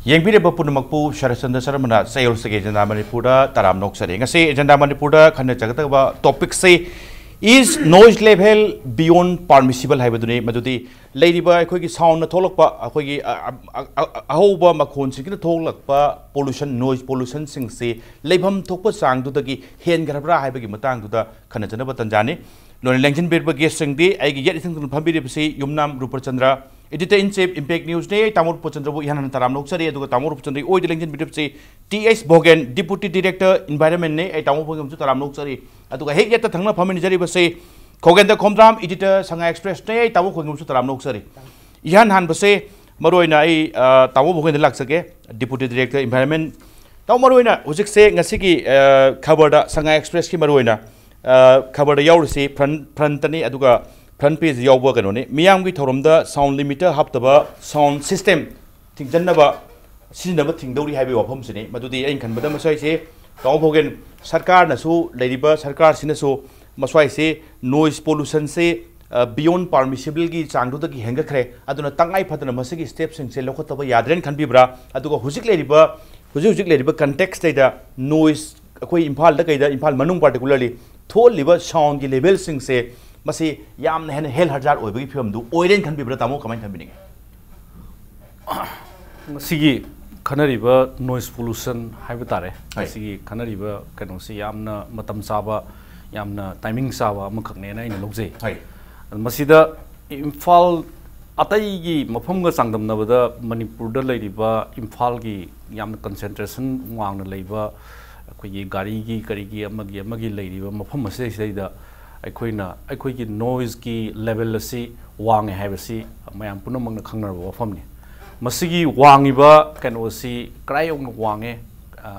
Yengpireba Punamapu, Sharatchandra Sharma, Sales Agenda Manipur, Taram Noxari. Say Agenda Manipur, Kanachaka topic say is noise level beyond permissible Habadune, Madudi, Ladybug, Kogi sound, Tolokpa, Kogi Ahoba Makon, Sikin Tolakpa, pollution, noise pollution, sing say, Labam Topa sang to the Hen Garabra, Habagi Matang to the Kanachana Tanjani. No election paper guessing day, I get it in Pambi say Yumnam Rupachandra. Editor in shape Impact News Day, Tamur Pochandra, Yan Taram Noxari, Tamur Pochandri, Oil election bit say T.S. Bhogen, Deputy Director, Environment, a Tamu to Taram Noxari, Atuka hate yet the Tanga Paminjari say Khogendra Khomdram, Editor, Sangai Express Day, Tamu to Taram Noxari. Yan Han say Maroina, Tamu Bhogen Laxake, Deputy Director, Environment, Tamaroina, Uzik say Nasiki covered Sangai Express Kimaroina, covered the Yaurisi, Prantani, Aduga. Front page Yoga Ganoni, Miyangi Torumda, sound limiter, Haptaba, sound system, think Janaba, Sinaba, think Dori Habi of Homes in it, but do the Incan, but I say, Bhogen, Sarkar Nasu, Ladybug, Sarkar Sinaso, Maswai say, noise pollution say, beyond permissible, Sandu the Hangakre, Aduna Tangai Patana Masaki steps and say Lokotaba Yadren can be bra, Aduka Husik Ladybug context data, noise, a quay impal the Kaida, impal Manum particularly, told liver sound, level sing say. Masi yam hen hell hazard or big film do oilen can be bratamo comment happening. Sigi Canariba noise pollution habitat. Sigi Canariba can see yamna matam saba yamna timing saba makaknena in Loxe. And Masida Imphal Ataigi Mapunga Sangdam Navada Manipur Ladiba Imphal yam concentration wang the labor Garigi Karigi Magi lady Mapuma says the Aikoina noise ki level si wang habasi mayam puno mang khangnar bo famni masigi wangiba kan osi krayong wange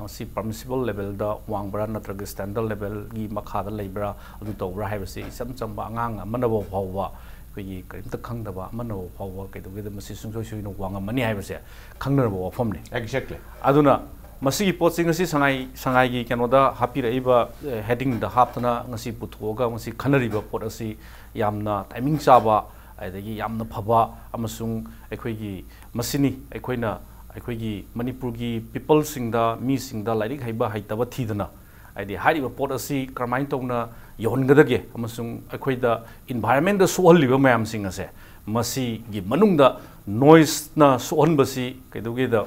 si permissible level da wangbra natraga standard level gi makha da leibra adu tobra habasi sam chamba angang manabo phawwa koi karimta khangdaba manabo phawwa kaidoge da masi sungsoi suino wanga mani habase khangnar bo famni Exactly aduna Masigi posting ngasi sangai gi kanoda happy raiba heading the haptana ngasi puthoga ngasi khanariba pot asi yamna timing chaba adagi yamna phaba amasung ekhoi gi masini ekhoi Manipur gi people singda mi singda lairik haiba haitaba thidana aidi hariba pot asi kramain tongna yongadage amasung ekhoi da environment da sohliba mayam sing ase masi gi manungda noise na sohonbasi kaidoge da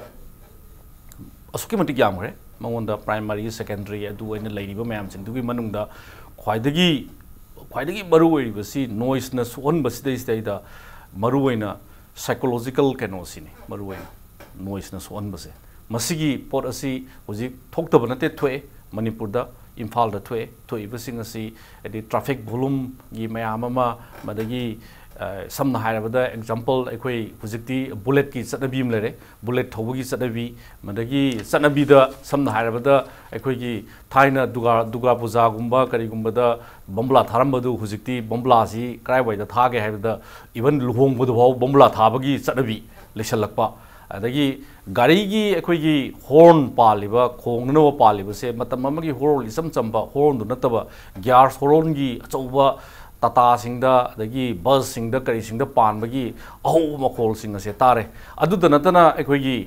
Asuki Matigamre, Mawanda primary, secondary, do any lady ma'am, and do we manunda quite the Maru was see noiseness one but days data Maruena psychological canosine, Maruena noiseness one base. Masigi Potasi was it talked about a twe, Manipurda, Imphal the twe, everything see at the traffic volume, ye mayamama, Madagi. Some higher example, a bullet ki sanabi lere, bullet togi sanabi, Madagi sanabi the some higher a quigi Taina Duga Puza Gumba, Karigumba, Bombla Tarambadu, Huzikti, Bomblasi, cry by the target have the even Luhong with the Bombla Tabagi sanabi, Lishalakpa. Adagi Garigi, a quigi horn paliba, Kongno paliba, say, Matamaki horn is some chamba, horn do nataba, Gyars horongi, over. Tata singda, the buzz sing the curry sing the pan bagi, oh, Macol sing a setare. Adu the Natana equigi,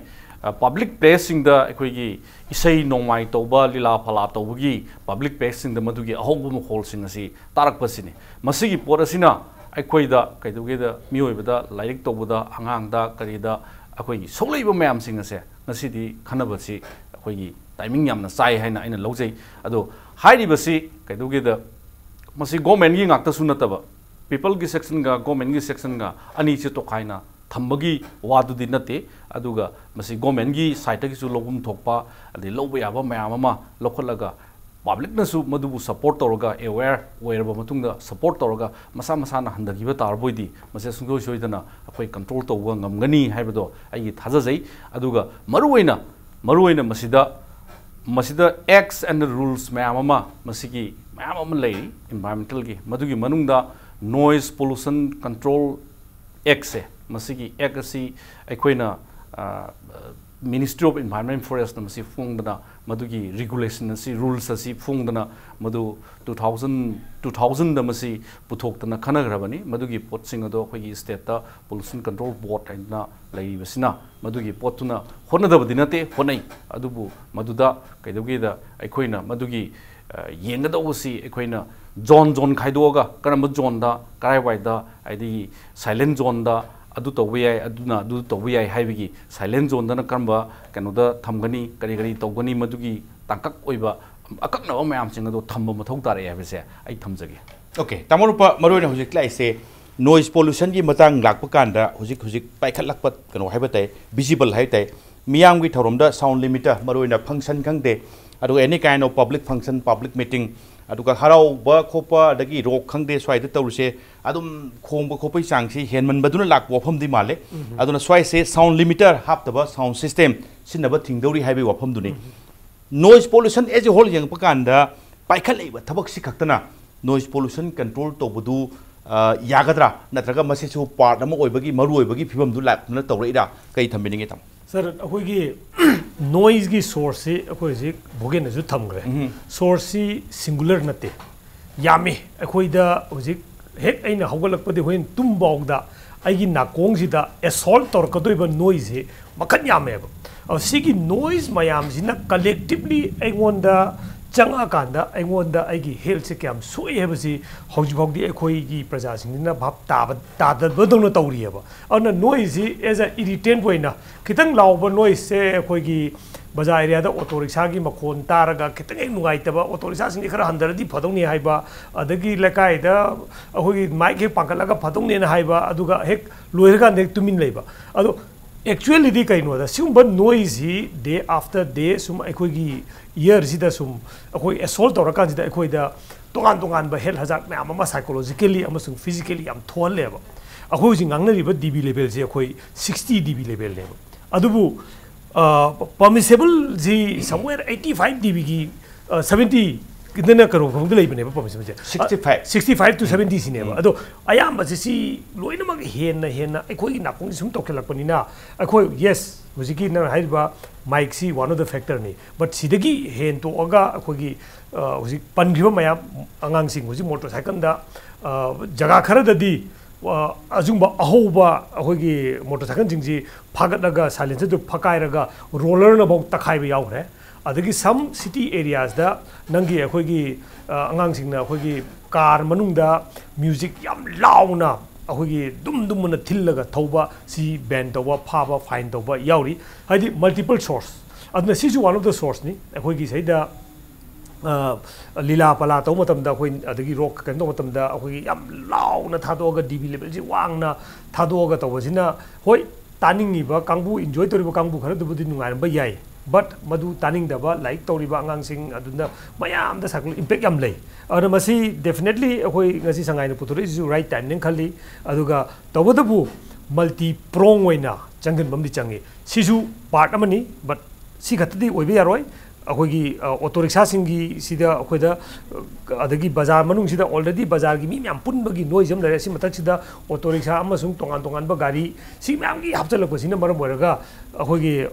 public place sing the equigi, Isay no my toba, Lila Palato bugi, public place sing the Madugi, oh, Macol sing a sea, Tarak Pasini. Masigi Porasina, Equida, Kaitugeda, Muevada, Lyric Tobuda, Hanganda, Karida, Aquagi, Soliba Mam sing a se, Nasidi, Kanabasi, Aquagi, timing yam, the Sai Hana in a Loze, Ado, Heidi Basi, Kaitugeda. Masi government gi ngakta sunataba people gi section ga government gi section ga ani che to khaina thambagi wadu di nate aduga masi government gi site gi su logum thokpa adi lobe aba mayam ama lokholaga public na su madubu support toroga aware ba matungda support toroga masa na handagi ba tarboidi mase sungdo soidana akoi control to wa ngamgani haibado ai thajajai aduga maruoina masida acts and the rules mayam ama masigi lay environmental gi madugi manungda noise pollution control act se masigi act asi aikoina Ministry of Environment Forest na masi fungdana madugi regulation asi rules asi fungdana madu 2000 da masi puthokdana khanagrabani madugi pot sing ado khoi state ta pollution control board aina lai basina madugi potuna honadabadi nate honai adubu maduda kaidogi da aikoina madugi yengadawsi aikoina zone khaidoga karamba zone da karai wai da aidi silent zone da adu tawai aduna adu tawai haibigi silent zone dana karamba kanoda thamgani kari tawgani madugi tangkak oiba akakna mayam sing ado thamba mathau tare habese ai thamjage okay tamarupa maroina hujik lai se noise pollution gi matang lakpa kanda hujik paikhat lakpa kano haibatai visible haitai miyam gi thoromda sound limiter maroina function khangde adu any kind of public function public meeting aduga harau ba khopa dagi rok khangde swai de tawse adum khomba khopai changsi henman baduna lak wafam di male aduna swai se sound limiter haptaba sound system sinaba thingdori haibe wafam duni noise pollution as a whole yang pakanda paikhat leiba thabak si khaktana noise pollution control tobudu yagadra natraga masisu part ama oibagi maru oibagi phibam du lak na tawreida kai thambininge tam sir akoigi noise gi source se akoi ji Bhogen ju thamgre source si singular nate yami akoi da hojik hek aina haugalakpadi hoin tumbawda aigi nakong sida assault tor kadoiba noise he makan yame ba sigi noise mayam sina collectively aingonda changa kanda aingonda aigi health se kyam soi hebasi hauji bogdi akoi gi praja singna bhap ta da bodong tawri ba ana noise as a irritant boina kitang lawba noise se akoi gi bazaar area da auto rickshaw gi makhon taraga kitang nugai taba auto rickshaw sing khara handaradi phadongni haiba adagi lakai da akoi gi mic he pangkalaga phadongni na haiba aduga hek loiraga nek tumin leiba ado actually di kai no da sum noise hi day after day sum akoi gi year sida sum akoi assault or kan sida akoi da tongan ba health hazard me ama psychologically amasung physically am thon leba akoi jing angna riba db level je akoi 60 db level leba adubu permissible ji somewhere 85 db gi 70 kidna karo phang lei bane permissible je 65 to 70 sineba ado ayam ba si loina mag hen akoi na kong sum tokelak panina akoi yes hujiki na haiba mic si one of the factor ni but sidagi hen to aga akogi hujik pangiba maya angang sing hujik motorcycle da jaga khara dadi azungba ahoba akogi motorcycle jingji phagataga silencer to phakairaga roller na bok takhaiba yaure adagi some city areas da nangi akogi angang sing na akogi car manungda music yam launa akogi dum na thillaga thauba si ban tawba phaba fine tawba yauri hadi multiple source adna sisu one of the source ni akogi saida lila pala taw matam da koi adagi rock kan do matam da akogi yam launa thadoga db level ji wangna thadoga tawbasina hoi taningi ba kangbu enjoy toriba kangbu khara dubudi nungai ba yai but madu taning daba like toriba angang sing aduna mayam da sakul impact yam lei ana masi definitely akoi ngasi sangai na putori is right time ning khali aduga tawadabu multi prong oina changan bamdi changi sisu part amani but si khatadi oibe yaroi akogi auto rickshaw singi sida akoida adagi bazar manung sida already bazar gi mi myam punbagi noise am lare si matak sida auto rickshaw amasung tongan ba gari si myam gi hapchalak basina maram boraga akogi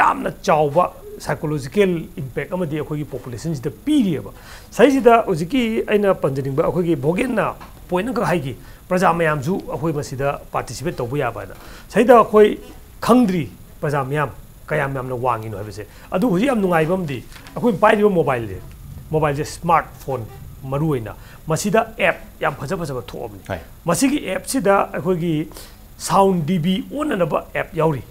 yamna chawba psychological impact amadi akogi population sida pirieba sai sida ojiki aina panjaning ba akogi Bhogen na point ka haigi praja mayam ju akoi masida participate tobu ya ba da sai da akoi khangdri praja mayam kayam yamna wangi no habese adu huji am nungai bamdi akoi pai ri mobile je smartphone maruina masida app yam phaja thobni masigi app sida akoi gi sound db on na ba app yauri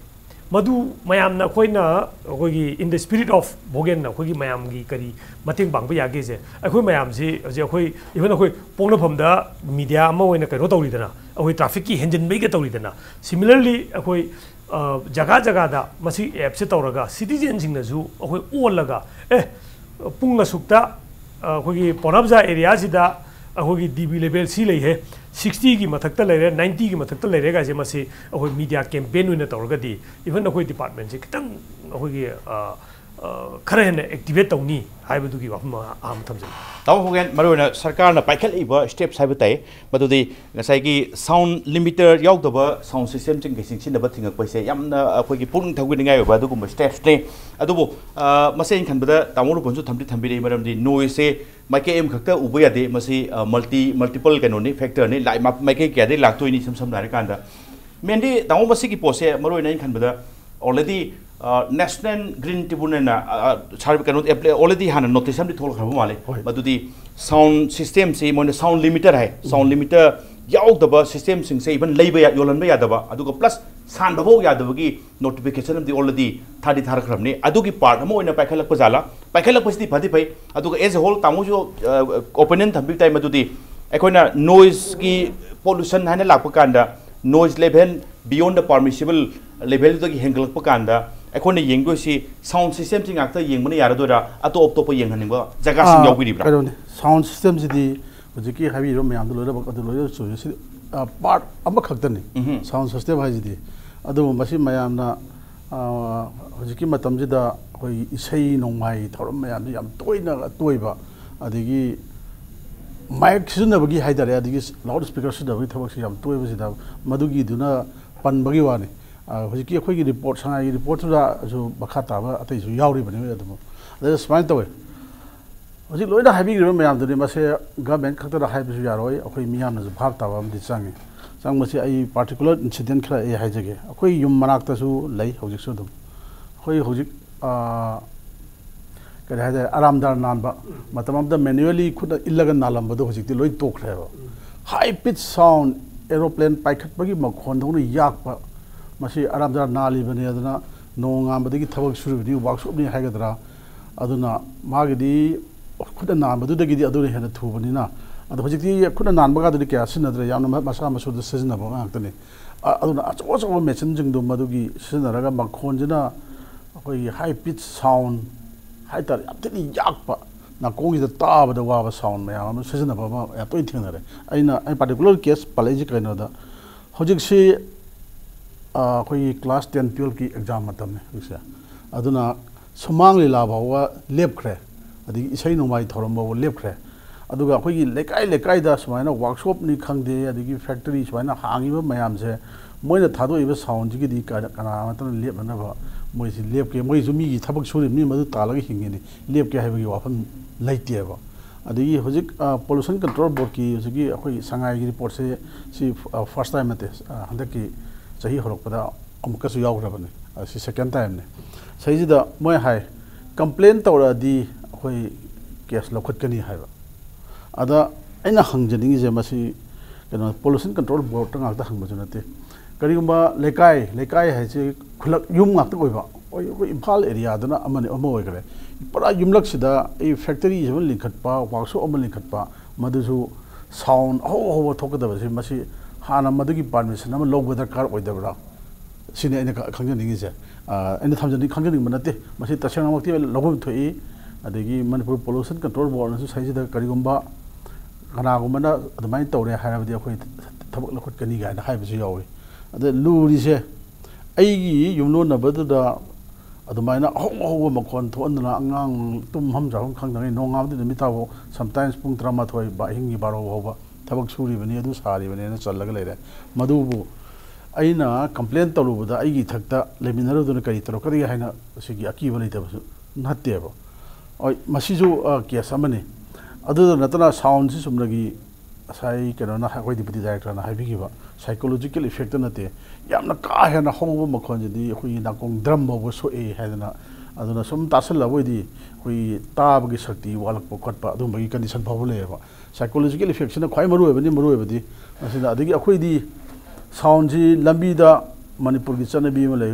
madu mayam na koina akoi gi in the spirit of Bhogen na akoi gi mayam gi kari mating bang ba yage je akoi mayam si akoi even akoi pongna phamda media ama oina kai ro tawri dana akoi traffic ki henjin mai ga tawri dana similarly akoi jaga da masi app se tawraga citizen sing na ju akoi olaga punga sukta akoi gi ponabja area sida akoi gi db level si lei he 60 की मथक्ता लेरे 90 की मथक्ता लेरे गाजे मसे अखोई media campaign उइना तौरगा दी even अखोई department से खितंग अखोई खरा हेन एक्टिवेट तौनी हाइबदुगी वाफम आम थमजन ताऊ होगेन मरोना सरकार ना पाइखल इबा स्टेप्स हाइब ताई मदुदी ngasai gi sound limiter yaudaba sound system ching gi sing sinaba thingak paise yamna akhoi gi pung thawgi ngai ba du gum steps ne adubu masen khanbada tamoru bonju thamdi thambi re maram di noise se maike em khakta ubu yade masi multiple kanoni factor ne lai maike kya de laktoi ni sam nare kanda mendi tamu masi gi pose maroina khanbada already national green tribunal na sarve kanot already hana notice am di thol khaba male madudi sound system se mon sound limiter hai sound limiter yaudaba system sing se even leiba yolan ba yadaba aduga plus san babo yadaba gi notification am di already thadi thar khramni adugi part am oina paikhalak pa jala paikhalak pasti phadi pai aduga as a whole tamu jo opinion thambi tai madudi ekoina noise gi pollution hana lakpa kanda noise level beyond the permissible level to gi hengalak pa kanda एकोने येंगो C sound system चिंग आक्ता येंगमने यार दोरा अतो opto पे Young हनिंगो जगह सिंग यावगिरिब्रा करोने sound system सिदी हुजिकी हाबी रो मयाम लोरा बक अदु लोरा सो सि part अम खक्तने sound system हाजिदी अदु मसी मयामना हुजिकी मतम जिदा कोई इसई नोंमाई थोरम मयाम याम तोइना तोइबा अदिगी माइक सिनबगी हाइदारे अदिगी लाउड स्पीकर सिनबगी थबक सि याम तोइबा सिदा मदुगी दुना पनबगी वाने हुजिकी अखोगी रिपोर्ट संगाई रिपोर्ट जो बखा ताबा अतै जो यावरि बने अदम अदे स्माइल तवे हुजिक लोइना हाबिगिरो मयाम दुनि मासे गवर्नमेंट खक्तरा हाइबसु यारोय अखोई मियामना जो भाग ताबा मदि चांगे चांग मसे आई पार्टिकुलर इंसिडेंट खरा ए हाइजगे अखोई युम मनाक्तसु लै हुजिक सु दम अखोई हुजिक कदे हाइदे आरामदार नानबा मतममदा मैनुअली खुद इल्लगा नालंबदो हुजिकति लोइ तोखरेबा हाई पिच साउंड एरोप्लेन पाइखटबगी मखोन दौन याकपा मसी आरामदार नाली बने अदना नोंगामदगी थबक सुरुबनी वर्कशॉप नि हाइगदरा अदुना मागदी खुद नामदुदगी अदुने हेन थुबनिना अदु हजिकति खुद नानबगादुनि क्या सिनद्रे यामना मसा मसुद सिजनबा गाक्तने अदुना अचो मेचिन जिंगदु मदुगी सिजनरगा मखोनजना अखोई हाई पिच साउंड हाइतर अतनी याकपा नाकोंगिदा ताबदा वाबा साउंड मयाम सिजनबा या तोइ थिंगरे आइना आई पार्टिकुलर केस पलेजि कइनोदा हजिकसि अखोई क्लास 10 12 की एग्जाम मतम है अदुना सुमांग लीला भावा लेपख्रे अदि इसै नोमाई थोरम भाव लेपख्रे अदुगा अखोई लेकाई लेकाई दा सुमाइना वर्कशॉप नि खंगदे अदिगी फैक्ट्री सुमाइना हांगिबा मयाम से मोइना थादोइबा साउंड जिगिदि कना मतन लेपनबा मोइसि लेपके मोइसु मिगी थबक सुरि मि मदु तालगा हिंगिनि लेपके हाइबगी वाफम लैतेबा अदिगी होजिक पोल्यूशन कंट्रोल बोर्ड की होजिगी अखोई संगाई की रिपोर्ट से सी फर्स्ट टाइम मते हंदकी सही होरकपदा अमुकसु यावग्रबने असि सेकंड टाइम ने सहीजिदा मोय हाय कंप्लेन तौरादी अखोई केस लखटकनी हायबा अदा अइना हंगजनिंग जे मसी कनो pollution control board तंगाक्ता हंगबजु नते करिगुंबा लेकाई हायसे खुलक yum ngakta ओइबा ओइ इम्फाल एरिया दना अमने अमो ओइगरे पुरा युमलक सिदा ए फैक्ट्री जमन लिखटपा वर्कशॉप अमन लिखटपा मदुसु साउंड हो थोकदबसे मसी हाना मदुगी परमिशन अमा लौब दरकार ओइदबरा सिने अइना खंगजनिंग जे अइना थमजनि खंगजनिंग मनते मसी तसेंगमक्ति लौबम थोइ अदगी मणिपुर पोल्यूशन कंट्रोल बोर्ड नसु सहीजिदा करिगुंबा कनागुमना अदमाइन तौरे हायबदि अखोई थबक लखटकनी गायना हायबसु यावि अद लूरिसे अइगी युमलोनबदुदा अदमाइना अहो मखोन थोनना अंगांग तुम हम जाहम खंगदनि नोंगामदि नमिताबो समटाइम्स पुंग 13 बाहिंगी 12 होबा थबक सुरिबनि अदु सारिबनि न चललगा लेरे मदुबु अइना कंप्लेन तलुबदा अइगी थक्ता लेमिनरुदुना करि तरकरि हाइना सिगी अकीब लेतबसु नहतेबो ओइ मसिजु केस अमने अदु नतना साउंड सि सुमनगी असai केनोना हाकोइ डिप्टी डायरेक्टर ना हाइबिगिबा साइकोलॉजिकल इफेक्ट नते यामना का हेना होबो मखोनजि अखोइ नाकोंग ड्रम बो सोए हाइदना अदुना सुम तासल लबोइदि अखोइ ताबगी शक्ति वालकपो खटपा अदुमगी कंडीशन फाबो लेबा साइकोलॉजिकल इफेक्ट ना ख्वाइ मरुएबनि असिना अदगी अखोइदि साउंड जी लंबीदा मणिपुर की चनबी में ले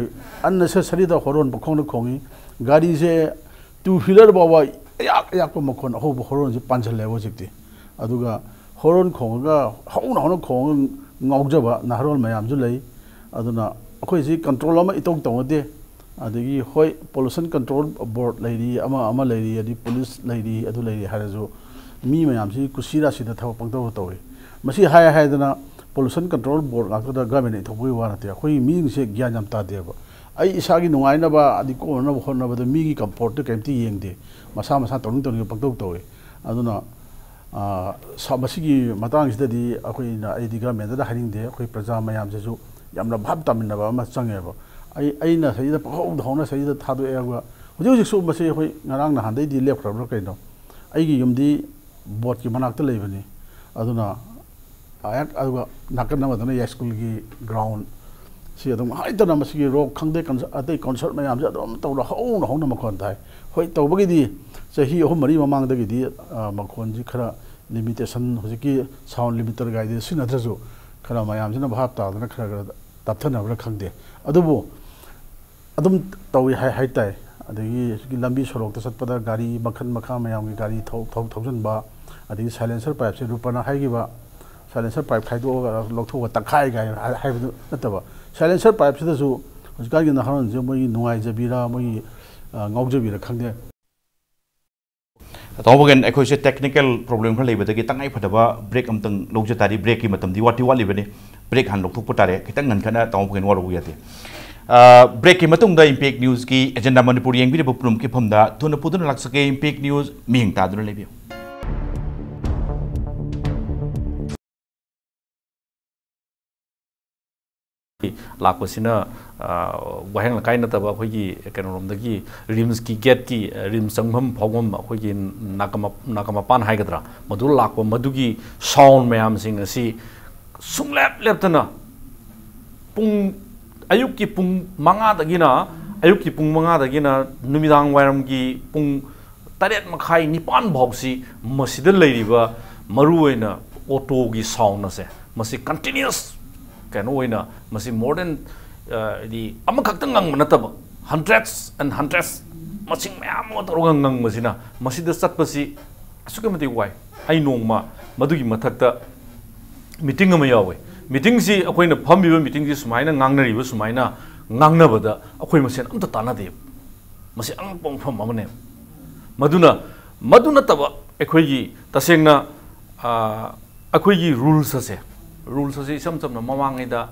अननेसेसरी दा हॉर्न बखोंग खोंगी गाड़ी से टू व्हीलर बावा याक याक मखोन हो हॉर्न से पांचल लेबो जिक्ति अदुगा horn खोंगा हौन खोंग ngawjaba naharol mayam ju lei aduna akhoi ji control ama itong tongde adigi hoi pollution control board leiri ama leiri adi police leiri adu leiri harajo mi mayam ji kusira sida thaw pangtaw tawi masi hay dana pollution control board ngakta government thobui wa nate akhoi mi se gyan jam ta deba ai isagi nungainaba adi ko na khonna badu mi gi comfort to kemti yengde masa masa tong tong pangtok towe aduna samasi matang sidadi akoi na ai diga me da haning de akoi praja mayam jesu yamna bhab taminaba ma changeba ai na saida pahau dhona saida thado ega huju huju su mase akoi ngarang na handai di lep khra kaino ai gi yumdi bot ki manak ta leibani aduna ayat aduga nakan na madana ya school gi ground si adum hai ta na masi rock khangde kan atai concert mayam ja dom to ho na makon thai hoi to bagi di sahi ho mari mamang da gi di makon ji khara limitation hojiki sound limiter guide sin adraju khara mayam jina bhap ta na khara tapthana bra khangde adubu adum tawi hai tai adagi lambi sorok ta satpada gari makhan makha mayam gi gari thousand ba adagi silencer pipe se rupana hai gi ba silencer pipe khaido lokthog ta khai ga hai bu nataba silencer pipe se su hojika gi na haron je moi nuai jabira moi ngau jabira khangde Bhogen ai khoi se technical problem khar leiba dagi tangai phadaba break amtang lojja tari break ki matam di wati wali bane break han lokthok putare kitang ngan khana Bhogen waro yate break ki matung da impact news ki agenda manipur yengbi bu prum ki phamda thuna pudun laksake impact news mihing ta dun lebi lakpasina waheng lakai na taba khoi kenorom dagi rims ki gate ki rim sangham phawam khoi nakama pan hai gadra madu lakpa madugi sound mayam sing asi sunglap leptana pung ayuk ki pung manga dagina ayuk ki pung manga dagina numidang wairam ki pung taret makhai nipan bhausi masida leiriba maru oina auto gi sound na se masi continuous kano oina masi more than di amakhaktang ngang manataba hundreds and hundreds masing mayam otorong ngang masina masida satpasi asukemati wai ai nongma madugi mathakta meeting ama yawe meeting si akoina phambiba meeting si sumaina ngangnariba sumaina ngangnabada akoi masen amta tanade masi ang pongpham amane maduna taba akoigi tasengna akoigi rules ase sam samna mamangida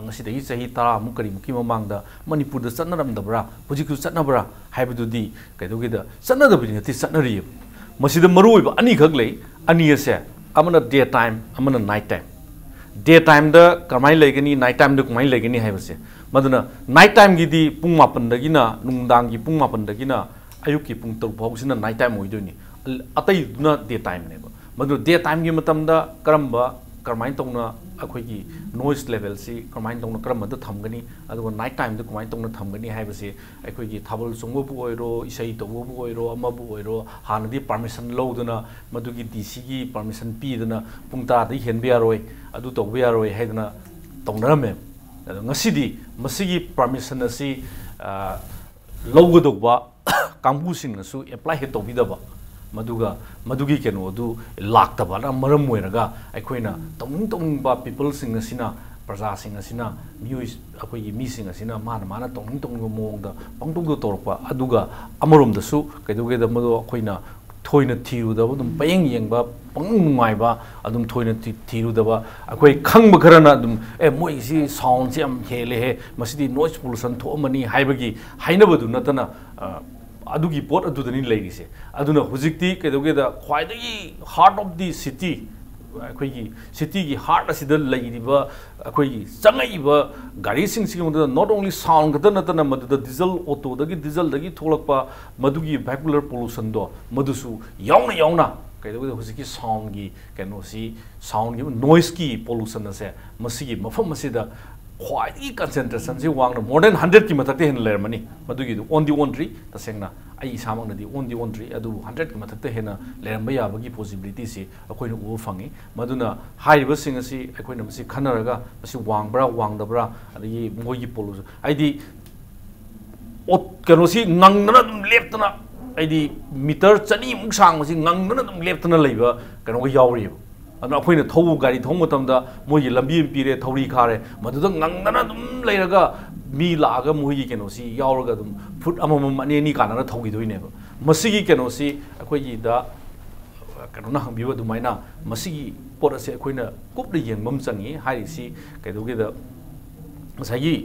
ngasi dagi sahi tara mukari muki mamangda manipur da satnaramdabra hujiku satnabra haibududi kaidogida satnadabini ngati satnari masida maruiba ani khak lei ani ase amana day time amana night time day time da kamai legani night time da kamai legani haibase maduna night time gi di pung 8 dagina nungdang gi pung 8 dagina ayuk ki pung 3 phawsina night time oidoni atai duna day time ne madu day time gi matamda karamba karmain tongna akhoi noise level si karmain tongna karamada thamgani aduga night time da karmain tongna thamgani haibase akhoi gi thabal songbo bu oiro isai tobo bu oiro ama bu oiro hanadi permission loduna madugi dc gi permission pi duna pungta da henbe yaroi adu tobo yaroi haiduna tongnarame ngasidi masigi permission asi lowgodogba kambu singnasu apply he tobidaba madugi keno adu laktaba na maram moiraga aikoina tongba people sing asina praja sing asina muse akoi mi sing asina mana tong mongda pangtung do torpa aduga amarom dasu kaidoge da mado akoina thoina thiru da dum payeng yengba pangngai ba adum thoina thiru da ba akoi khangba kharana dum moi si sound si am hele he masidi noise pollution thomani haibagi hainabadu natana adugi pot adudani leirise aduna hujikti kedoge da khwaidagi heart of the city akoigi city gi heart asida leiriba akoigi sangai gari sing sing not only sound gada natana madu diesel auto dagi diesel dagi tholakpa madugi vehicular pollution do madusu yauna kedoge hujiki sound gi keno si sound gi noise ki pollution ase masigi mafam asida khwaidagi concentration si wangna more than 100 ki mathakte hen lermani madugi on the one tree tasengna ai samang di on the one tree adu 100 ki mathakte hena leramba yabagi possibility si akoina u fangi maduna haiba sing asi akoina masi khanaraga masi wangbra wangdabra adi mogi pollution aidi ot kanosi nangna dum leptana aidi meter chani mung sang masi nangna dum leptana leiba kano ga yawri aduna akoina thobu gari thong matamda mogi lambi pire thori khare maduda nangna dum leiraga mi laga mogi kenosi yawraga dum foot amamam ani ni kanana thogi doineba masigi kenosi akoigi da kanona hambiwa dumaina masigi pot ase akoina kupda yengbam changi hairi si kaidoge da ꯉꯁꯥꯏꯒꯤ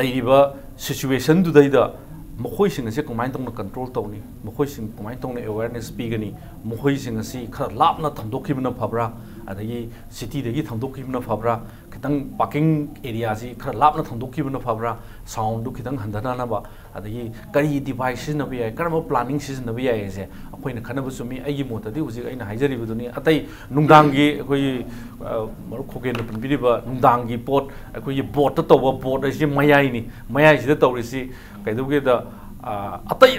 ꯂꯩꯔꯤꯕ ꯁꯤꯆꯨꯋꯦꯁꯟꯗꯨꯗꯩꯗ ꯃꯈꯣꯏꯁꯤꯡ ꯑꯁꯤ ꯀꯃꯥꯏꯅ ꯇꯧꯅ control ꯇꯧꯅꯤ ꯃꯈꯣꯏꯁꯤꯡ ꯀꯃꯥꯏꯅ ꯇꯧꯅ ꯑꯦꯋꯦꯌꯔꯅꯦꯁ ꯄꯤꯒꯅꯤ ꯃꯈꯣꯏꯁꯤꯡ ꯑꯁꯤ ꯈꯔ ꯂꯥꯞꯅ ꯊꯝꯗꯣꯛꯈꯤꯕꯅ ꯐꯕ꯭ꯔꯥ ꯑꯗꯒꯤ ꯁꯤꯇꯤꯗꯒꯤ ꯊꯝꯗꯣꯛꯈꯤꯕꯅ ꯐꯕ꯭ꯔꯥ ꯈꯤꯇꯪ ꯄꯥꯔꯀꯤꯡ ꯑꯦꯔꯤꯌꯥꯁꯤ ꯈꯔ ꯂꯥꯞꯅ ꯊꯝꯗꯣꯛꯈꯤꯕꯅ ꯐꯕ꯭ꯔꯥ ꯁꯥꯎꯟꯗꯨ ꯈꯤꯇꯪ ꯍꯟꯊꯅꯅꯕ ꯑꯗꯒꯤ ꯀꯔꯤ ꯗꯤꯚꯥꯏꯁ ꯁꯤꯖꯤꯟꯅꯕ ꯌꯥꯏ ꯀꯔꯝꯕ ꯄ꯭ꯂꯥꯅꯤꯡ ꯁꯤꯖꯤꯟꯅꯕ ꯌꯥꯏ ꯍꯥꯏꯁꯦ ꯑꯩꯈꯣꯏꯅ ꯈꯟꯅꯕ ꯆꯨꯝꯃꯤ ꯑꯩꯒꯤ ꯃꯣꯠꯇꯗꯤ ꯍꯧꯖꯤꯛ ꯑꯩꯅ ꯍꯥꯏꯖꯔꯤꯕꯗꯨꯅꯤ ꯑꯇꯩ ꯅꯨꯡꯗꯥꯡꯒꯤ ꯑꯩꯈꯣꯏꯒꯤ ꯃꯔꯨꯞ ꯈꯣꯒꯦꯟꯅ ꯄꯟꯕꯤꯔꯤꯕ ꯅꯨꯡꯗꯥꯡꯒꯤ ꯄꯣꯠ ꯑꯩꯈꯣꯏꯒꯤ ꯕꯣꯠꯇ ꯇꯧꯕ ꯕꯣꯠ ꯍꯥꯏꯁꯤ ꯃꯌꯥꯏꯅꯤ ꯃꯌꯥꯏꯁꯤꯗ ꯇꯧꯔꯤꯁꯤ ꯀꯩꯗꯧꯒꯦꯗ ꯑꯇꯩ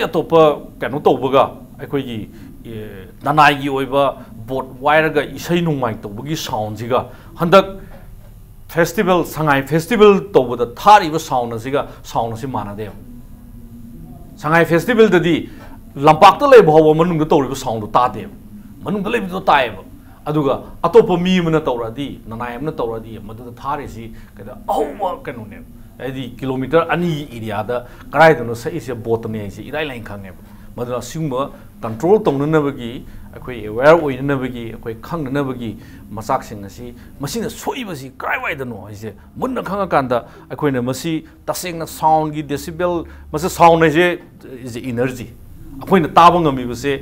ꯑꯇꯣꯞꯄ ꯀꯩꯅꯣ ꯇꯧꯕꯒ ꯑꯩꯈꯣꯏꯒꯤ ꯅꯅꯥꯏꯒꯤ ꯑꯣꯏꯕ ꯕꯣꯠ ꯋꯥꯏꯔꯒ ꯏꯁꯩ ꯅꯣꯡꯃꯥꯏ ꯇꯧꯕꯒꯤ ꯁꯥꯎꯟꯁꯤꯒ ꯍꯟꯗꯛ ꯐꯦꯁꯇꯤꯚꯦꯜ ꯁꯉꯥꯏ ꯐꯦꯁꯇꯤꯚꯦꯜ ꯇꯧꯕꯗ ꯊꯥꯔꯤꯕ ꯁꯥꯎꯟ ꯑꯁꯤ ꯃꯥꯟꯅꯗꯦꯕ ꯁꯉꯥꯏ ꯐꯦꯁꯇꯤꯚꯦꯜꯗꯗꯤ ꯂꯝꯄꯥꯛꯇ ꯂꯩꯕ ꯍꯧꯕ ꯃꯅꯨꯡꯗ ꯇꯧꯔꯤꯕ ꯁꯥꯎꯟꯗꯣ ꯇꯥꯗꯦꯕ ꯃꯅꯨꯡꯗ ꯂꯩꯕꯗꯣ ꯇꯥꯏꯌꯦꯕ ꯑꯗꯨꯒ ꯑꯇꯣꯞꯄ ꯃꯤ ꯑꯃꯅ ꯇꯧꯔꯛꯑꯗꯤ ꯅꯅꯥꯏ ꯑꯃꯅ ꯇꯧꯔꯛꯑꯗꯤ ꯃꯗꯨꯗ ꯊꯥꯔꯤꯁꯤ ꯀꯩꯗ ꯑꯍꯧꯕ ꯀꯩꯅꯣꯅꯦꯕ ꯍꯥꯏꯗꯤ ꯀꯤꯂꯣꯃꯤꯇꯔ 2ꯒꯤ ꯑꯦꯔꯤꯌꯥꯗ ꯀꯗꯥꯏꯗꯅꯣ ꯁꯛꯏꯁꯦ ꯕꯣꯠꯇꯅꯦ ꯍꯥꯏꯁꯦ ꯏꯔꯥꯏ ꯂꯥꯏꯅ ꯈꯪꯉꯦꯕ ꯃꯗꯨꯅ ꯑꯁꯤꯒꯨꯝꯕ ꯀꯟꯇ꯭ꯔꯣꯜ ꯇꯧꯅꯅꯕꯒꯤ ꯑꯩꯈꯣꯏ ꯑꯦꯋꯦꯌꯔ ꯑꯣꯏꯅꯅꯕꯒꯤ ꯑꯩꯈꯣꯏ ꯈꯪꯅꯅꯕꯒꯤ ꯃꯆꯥꯛꯁꯤꯡ ꯑꯁꯤ ꯃꯁꯤꯅ ꯁꯣꯛꯏꯕꯁꯤ ꯀꯗꯥꯏꯋꯥꯏꯗꯅꯣ ꯍꯥꯏꯁꯦ ꯃꯨꯟꯅ ꯈꯪꯉꯀꯥꯟꯗ ꯑꯩꯈꯣꯏꯅ ꯃꯁꯤ ꯇꯁꯦꯡꯅ ꯁꯥꯎꯟꯒꯤ ꯗꯦꯁꯤꯕꯦꯜ ꯃꯁꯤ ꯁꯥꯎꯟ ꯍꯥꯏꯁꯦ ꯏꯖ ꯏꯅꯔꯖꯤ ꯑꯩꯈꯣꯏꯅ ꯇꯥꯕ ꯉꯝꯃꯤꯕꯁꯦ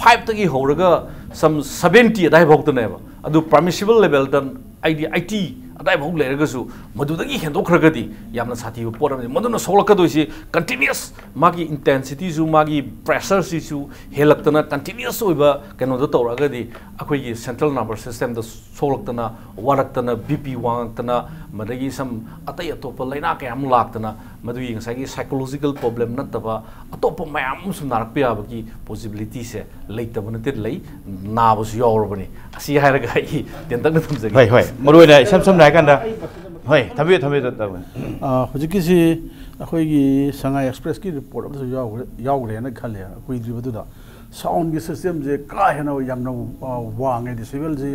5ꯇꯒꯤ ꯍꯧꯔꯒ ꯁꯝ 70 ꯑꯗꯥꯏꯐꯥꯎꯗꯅꯦꯕ ꯑꯗꯨ permissible ꯂꯦꯚꯦꯜꯗ 80 ꯑꯗꯥꯏꯐꯥꯎ ꯂꯩꯔꯒꯁꯨ ꯃꯗꯨꯗꯒꯤ ꯍꯦꯟꯗꯣꯛꯈ꯭ꯔꯒꯗꯤ ꯌꯥꯝꯅ ꯁꯥꯊꯤꯕ ꯄꯣꯠ ꯑꯃꯅꯤ ꯃꯗꯨꯅ ꯁꯣꯛꯂꯛꯀꯗꯣꯏꯁꯤ ꯀꯟꯇꯤꯅ꯭ꯌꯨꯁ ꯃꯥꯒꯤ ꯏꯟꯇꯦꯟꯁꯤꯇꯤꯁꯨ ꯃꯥꯒꯤ ꯄ꯭ꯔꯦꯁꯔꯁꯤꯁꯨ ꯍꯦꯜꯂꯛꯇꯅ ꯀꯟꯇꯤꯅ꯭ꯌꯨꯁ ꯑꯣꯏꯕ ꯀꯩꯅꯣꯗ ꯇꯧꯔꯛꯑꯒꯗꯤ ꯑꯩꯈꯣꯏꯒꯤ ꯁꯦꯟꯇ꯭ꯔꯦꯜ ꯅꯔꯚꯁ ꯁꯤꯁꯇꯦꯝꯗ ꯁꯣꯛꯂꯛꯇꯅ ꯋꯥꯔꯛꯇꯅ BP ꯋꯥꯡꯉꯛꯇꯅ ꯃꯗꯒꯤ ꯁꯝ ꯑꯇꯩ ꯑꯇꯣꯞꯄ ꯂꯩꯅꯥ ꯀꯌꯥ ꯑꯃ ꯂꯥꯛꯇꯅ ꯃꯗꯨꯒꯤ ꯉꯁꯥꯏꯒꯤ ꯁꯥꯏꯀꯣꯂꯣꯖꯤꯀꯦꯜ ꯄ꯭ꯔꯣꯕ꯭ꯂꯦꯝ ꯅꯠꯇꯕ ꯑꯇꯣꯞꯄ ꯃꯌꯥꯝ ꯑꯃꯁꯨ ꯅꯥꯔꯛꯄ ꯌꯥꯕꯒꯤ ꯄꯣꯁꯤꯕꯤꯂꯤꯇꯤꯁꯦ ꯂꯩꯇꯕ ꯅꯠꯇꯦ ꯂꯩ ꯅꯥꯕꯁꯨ ꯌꯥꯎꯔꯕꯅꯤ ꯑꯁꯤ ꯍꯥꯏꯔꯒ ꯑꯩ ꯇꯦꯟꯇꯛꯅ ꯊꯝꯖꯒꯦ ꯍꯣꯏ ꯍꯣꯏ ꯃꯔꯨꯑꯣꯏꯅ ꯏꯁꯝ ꯁꯝꯅ ꯍꯥꯏꯔꯀꯥꯟꯗ ꯍꯣꯏ ꯊꯝꯕꯤꯌꯨ ꯍꯧꯖꯤꯛꯀꯤꯁꯤ ꯑꯩꯈꯣꯏꯒꯤ ꯁꯉꯥꯏ ꯑꯦꯛꯁꯄ꯭ꯔꯦꯁꯀꯤ ꯔꯤꯄꯣꯔꯠ ꯑꯃꯁꯨ ꯌꯥꯎꯈ꯭ꯔꯦꯅ ꯈꯜꯂꯦ ꯀꯨꯏꯗ꯭ꯔꯤꯕꯗꯨꯗ ꯁꯥꯎꯟꯒꯤ ꯁꯤꯁꯇꯦꯝꯁꯦ ꯀꯥ ꯍꯦꯟꯅ ꯌꯥꯝꯅ ꯋꯥꯡꯉꯦ ꯗꯤꯁꯤꯕꯜꯁꯤ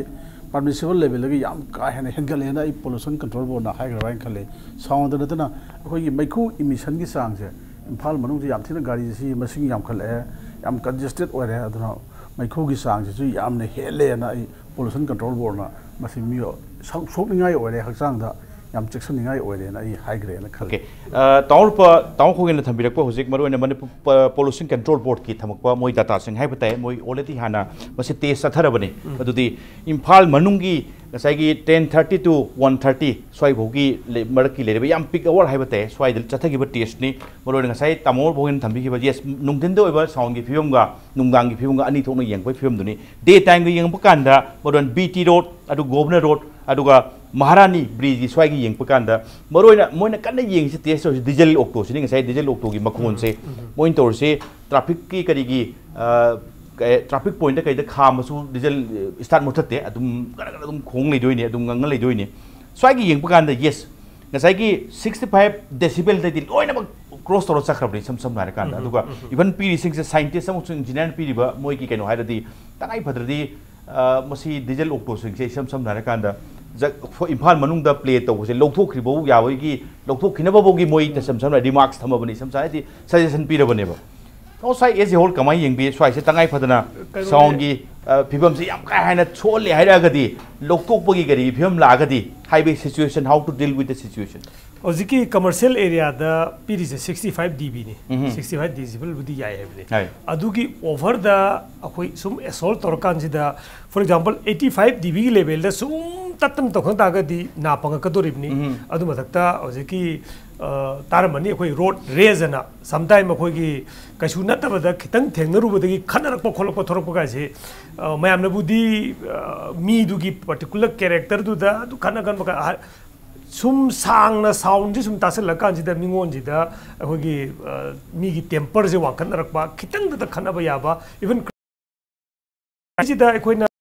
permissible ꯂꯦꯚꯦꯜꯗꯒꯤ ꯌꯥꯝ ꯀꯥ ꯍꯦꯟꯅ ꯍꯦꯟꯒꯠꯂꯦꯅ ꯑꯩ ꯄꯣꯂꯨꯁꯟ ꯀꯟꯇ꯭ꯔꯣꯜ ꯕꯣꯔꯗꯅ ꯍꯥꯏꯈ꯭ꯔꯕ ꯍꯥꯏꯅ ꯈꯜꯂꯦ ꯁꯥꯎꯟꯗ ꯅꯠꯇꯅ ꯑꯩꯈꯣꯏꯒꯤ ꯃꯩꯈꯨ ꯏꯃꯤꯁꯟꯒꯤ ꯆꯥꯡꯁꯦ ꯏꯝꯐꯥꯜ ꯃꯅꯨꯡꯁꯤ ꯌꯥꯝ ꯊꯤꯅ ꯒꯥꯔꯤꯁꯤ ꯃꯁꯤꯡ ꯌꯥꯝꯈꯠꯂꯛꯑꯦ ꯌꯥꯝ ꯀꯟꯖꯦꯁꯇꯦꯠ ꯑꯣꯏꯔꯦ ꯑꯗꯨꯅ ꯃꯩꯈꯨꯒꯤ ꯆꯥꯡꯁꯤꯁꯨ ꯌꯥꯝꯅ ꯍꯦꯜꯂꯦꯅ ꯑꯩ ꯄꯣꯂꯨꯁꯟ ꯀꯟꯇ꯭ꯔꯣल ꯕꯣꯔꯗꯅ ꯃꯁꯤ ꯃꯤ ꯁꯣꯛꯅꯤꯡꯉꯥꯏ ꯑꯣꯏꯔꯦ ꯍꯛꯆꯥꯡꯗ ꯌꯥꯝ ꯆꯦꯛꯁꯤꯟꯅꯤꯡꯉꯥꯏ ꯑꯣꯏꯔꯦꯅ ꯑꯩ ꯍꯥꯏꯈ꯭ꯔꯦꯅ ꯈꯜꯂꯦ ꯇꯥꯎꯟ ꯈꯣꯒꯦꯟꯅ ꯊꯝꯕꯤꯔꯛꯄ ꯍꯧꯖꯤꯛ ꯃꯔꯨꯑꯣꯏꯅ ꯃꯅꯤꯄꯨꯔ ꯄꯣꯂꯨꯁꯟ ꯀꯟꯇ꯭ꯔꯣꯜ ꯕꯣꯔꯗꯀꯤ ꯊꯝꯃꯛꯄ ꯃꯣꯏ ꯗꯥꯇꯥꯁꯤꯡ ꯍꯥꯏꯕ ꯇꯥꯏ ꯃꯣꯏ ꯑꯣꯜꯔꯦꯗꯤ ꯍꯥꯟꯅ ꯃꯁꯤ ꯇꯦꯁ ꯆꯠꯊꯔꯕꯅꯤ ꯑꯗꯨꯗꯤ ꯏꯝꯐꯥꯜ ꯃꯅꯨꯡꯒꯤ ꯉꯁꯥꯏꯒꯤ 10:30 to 1:30 ꯁ꯭ꯋꯥꯏꯐꯥꯎꯒꯤ ꯃꯔꯛꯀꯤ ꯂꯩꯔꯤꯕ ꯌꯥꯝ ꯄꯤꯛ ꯑꯋꯥꯔ ꯍꯥꯏꯕ ꯇꯥꯏ ꯁ꯭ꯋꯥꯏꯗ ꯆꯠꯊꯈꯤꯕ ꯇꯦꯁꯅꯤ ꯃꯔꯨꯑꯣꯏꯅ ꯉꯁꯥꯏ ꯇꯥꯃꯣ ꯚꯣꯒꯦꯟ ꯊꯝꯕꯤꯈꯤꯕ ꯌꯦꯁ ꯅꯨꯡꯊꯤꯟꯗ ꯑꯣꯏꯕ ꯁꯥꯎꯟꯒꯤ ꯐꯤꯕꯝꯒ ꯅꯨꯡꯗꯥꯡꯒꯤ ꯐꯤꯕꯝꯒ ꯑꯅꯤ ꯊꯣꯛꯅ ꯌꯦꯡꯕꯒꯤ ꯐꯤꯕꯝꯗꯨꯅꯤ ꯗꯦ ꯇꯥꯏꯝꯒ ꯌꯦꯡꯕ ꯀꯥꯟꯗ ꯃꯔꯨꯑꯣꯏꯅ BT ꯔꯣꯗ ꯑꯗꯨ ꯒꯣꯕꯅꯔ ꯔꯣꯗ ꯑꯗꯨꯒ ꯃꯍꯥꯔꯥꯅꯤ ꯕ꯭ꯔꯤꯖꯒꯤ ꯁ꯭ꯋꯥꯏꯒꯤ ꯌꯦꯡꯕ ꯀꯥꯟꯗ ꯃꯔꯨꯑꯣꯏꯅ ꯃꯣꯏꯅ ꯀꯟꯅ ꯌꯦꯡꯉꯤꯁꯤ ꯇꯦꯁ ꯇꯧꯔꯤꯁꯤ ꯗꯤꯖꯦꯜ ꯑꯣꯛꯇꯣꯁꯤꯅꯤ ꯉꯁꯥꯏ ꯗꯤꯖꯦꯜ ꯑꯣꯛꯇꯣꯒꯤ ꯃꯈꯣꯟꯁꯦ ꯃꯣꯏꯅ ꯇꯧꯔꯤꯁꯤ ꯇ꯭ꯔꯥꯐꯤꯛꯀꯤ ꯀꯔꯤꯒꯤ ट्राफिक पॉइंट कई खामसु डीजल स्टार्ट मुथते खोंग लेदोइने nganga लेदोइने स्वाइगी येंगपकान येस ngसाइगी 65 डेसिबल दि लोइनमक क्रॉस तौर चखरबनि सम सम नारकान अदुगा इवन पीरी सिंग से साइंटिस्ट अमु इंजीनियर पीरिबा मोइगी कैनो हाइरदि तनाइ फद्रदि मसी डीजल ऑक्टो सिंग से सम सम नारकान इम्फाल मनुंग दा प्ले तौसे लौथोखरिबो याबगी लौथोखिनबबोगी मोइ सम सम रिमार्क्स थमबनि सम साइदि सजेशन पीरबनेबा नो साइ एज ए होल कमाई येंबि स्वाइ से तंगाइ फदना साउंड की फिबम से याम काय हाइना छोले हाइरागदि लौथोकपगी गरि फिबम लागदि highway situation how to deal with the situation Oziki commercial area da PDC 65 dB ni 65 decibel budi yai hai adugi over the akoi sum assault torkan sida for example 85 dB level da sum tatam to khang ta ga di na pang ka dorib ni adu mathakta oziki taramani akoi road raise na sometime akoi gi kaisu nataba da khitang thengnaru bodagi khanarak pa kholok pa thorok pa ga se mayam na budi mi du gi particular character du da du khana kan ba sum sang na sound ji sum tasel lakan ji da mingon ji da akogi mi gi temper je wa kan rakba khitang da khana ba ya ba even ji da akoi na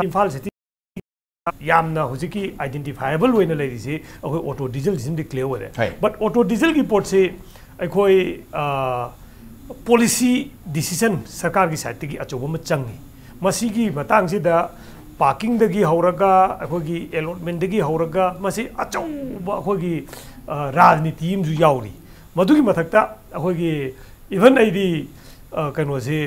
imphal city yamna hojiki identifiable wena lai ji akoi auto diesel jim declare wore but auto diesel ki port se akoi policy decision sarkar ki side ki achoba ma changi masi gi matang ji da parking dagi hauraga akogi allotment dagi hauraga masi achauba akogi rajniti imju yauri madugi mathakta akogi even aidi kano se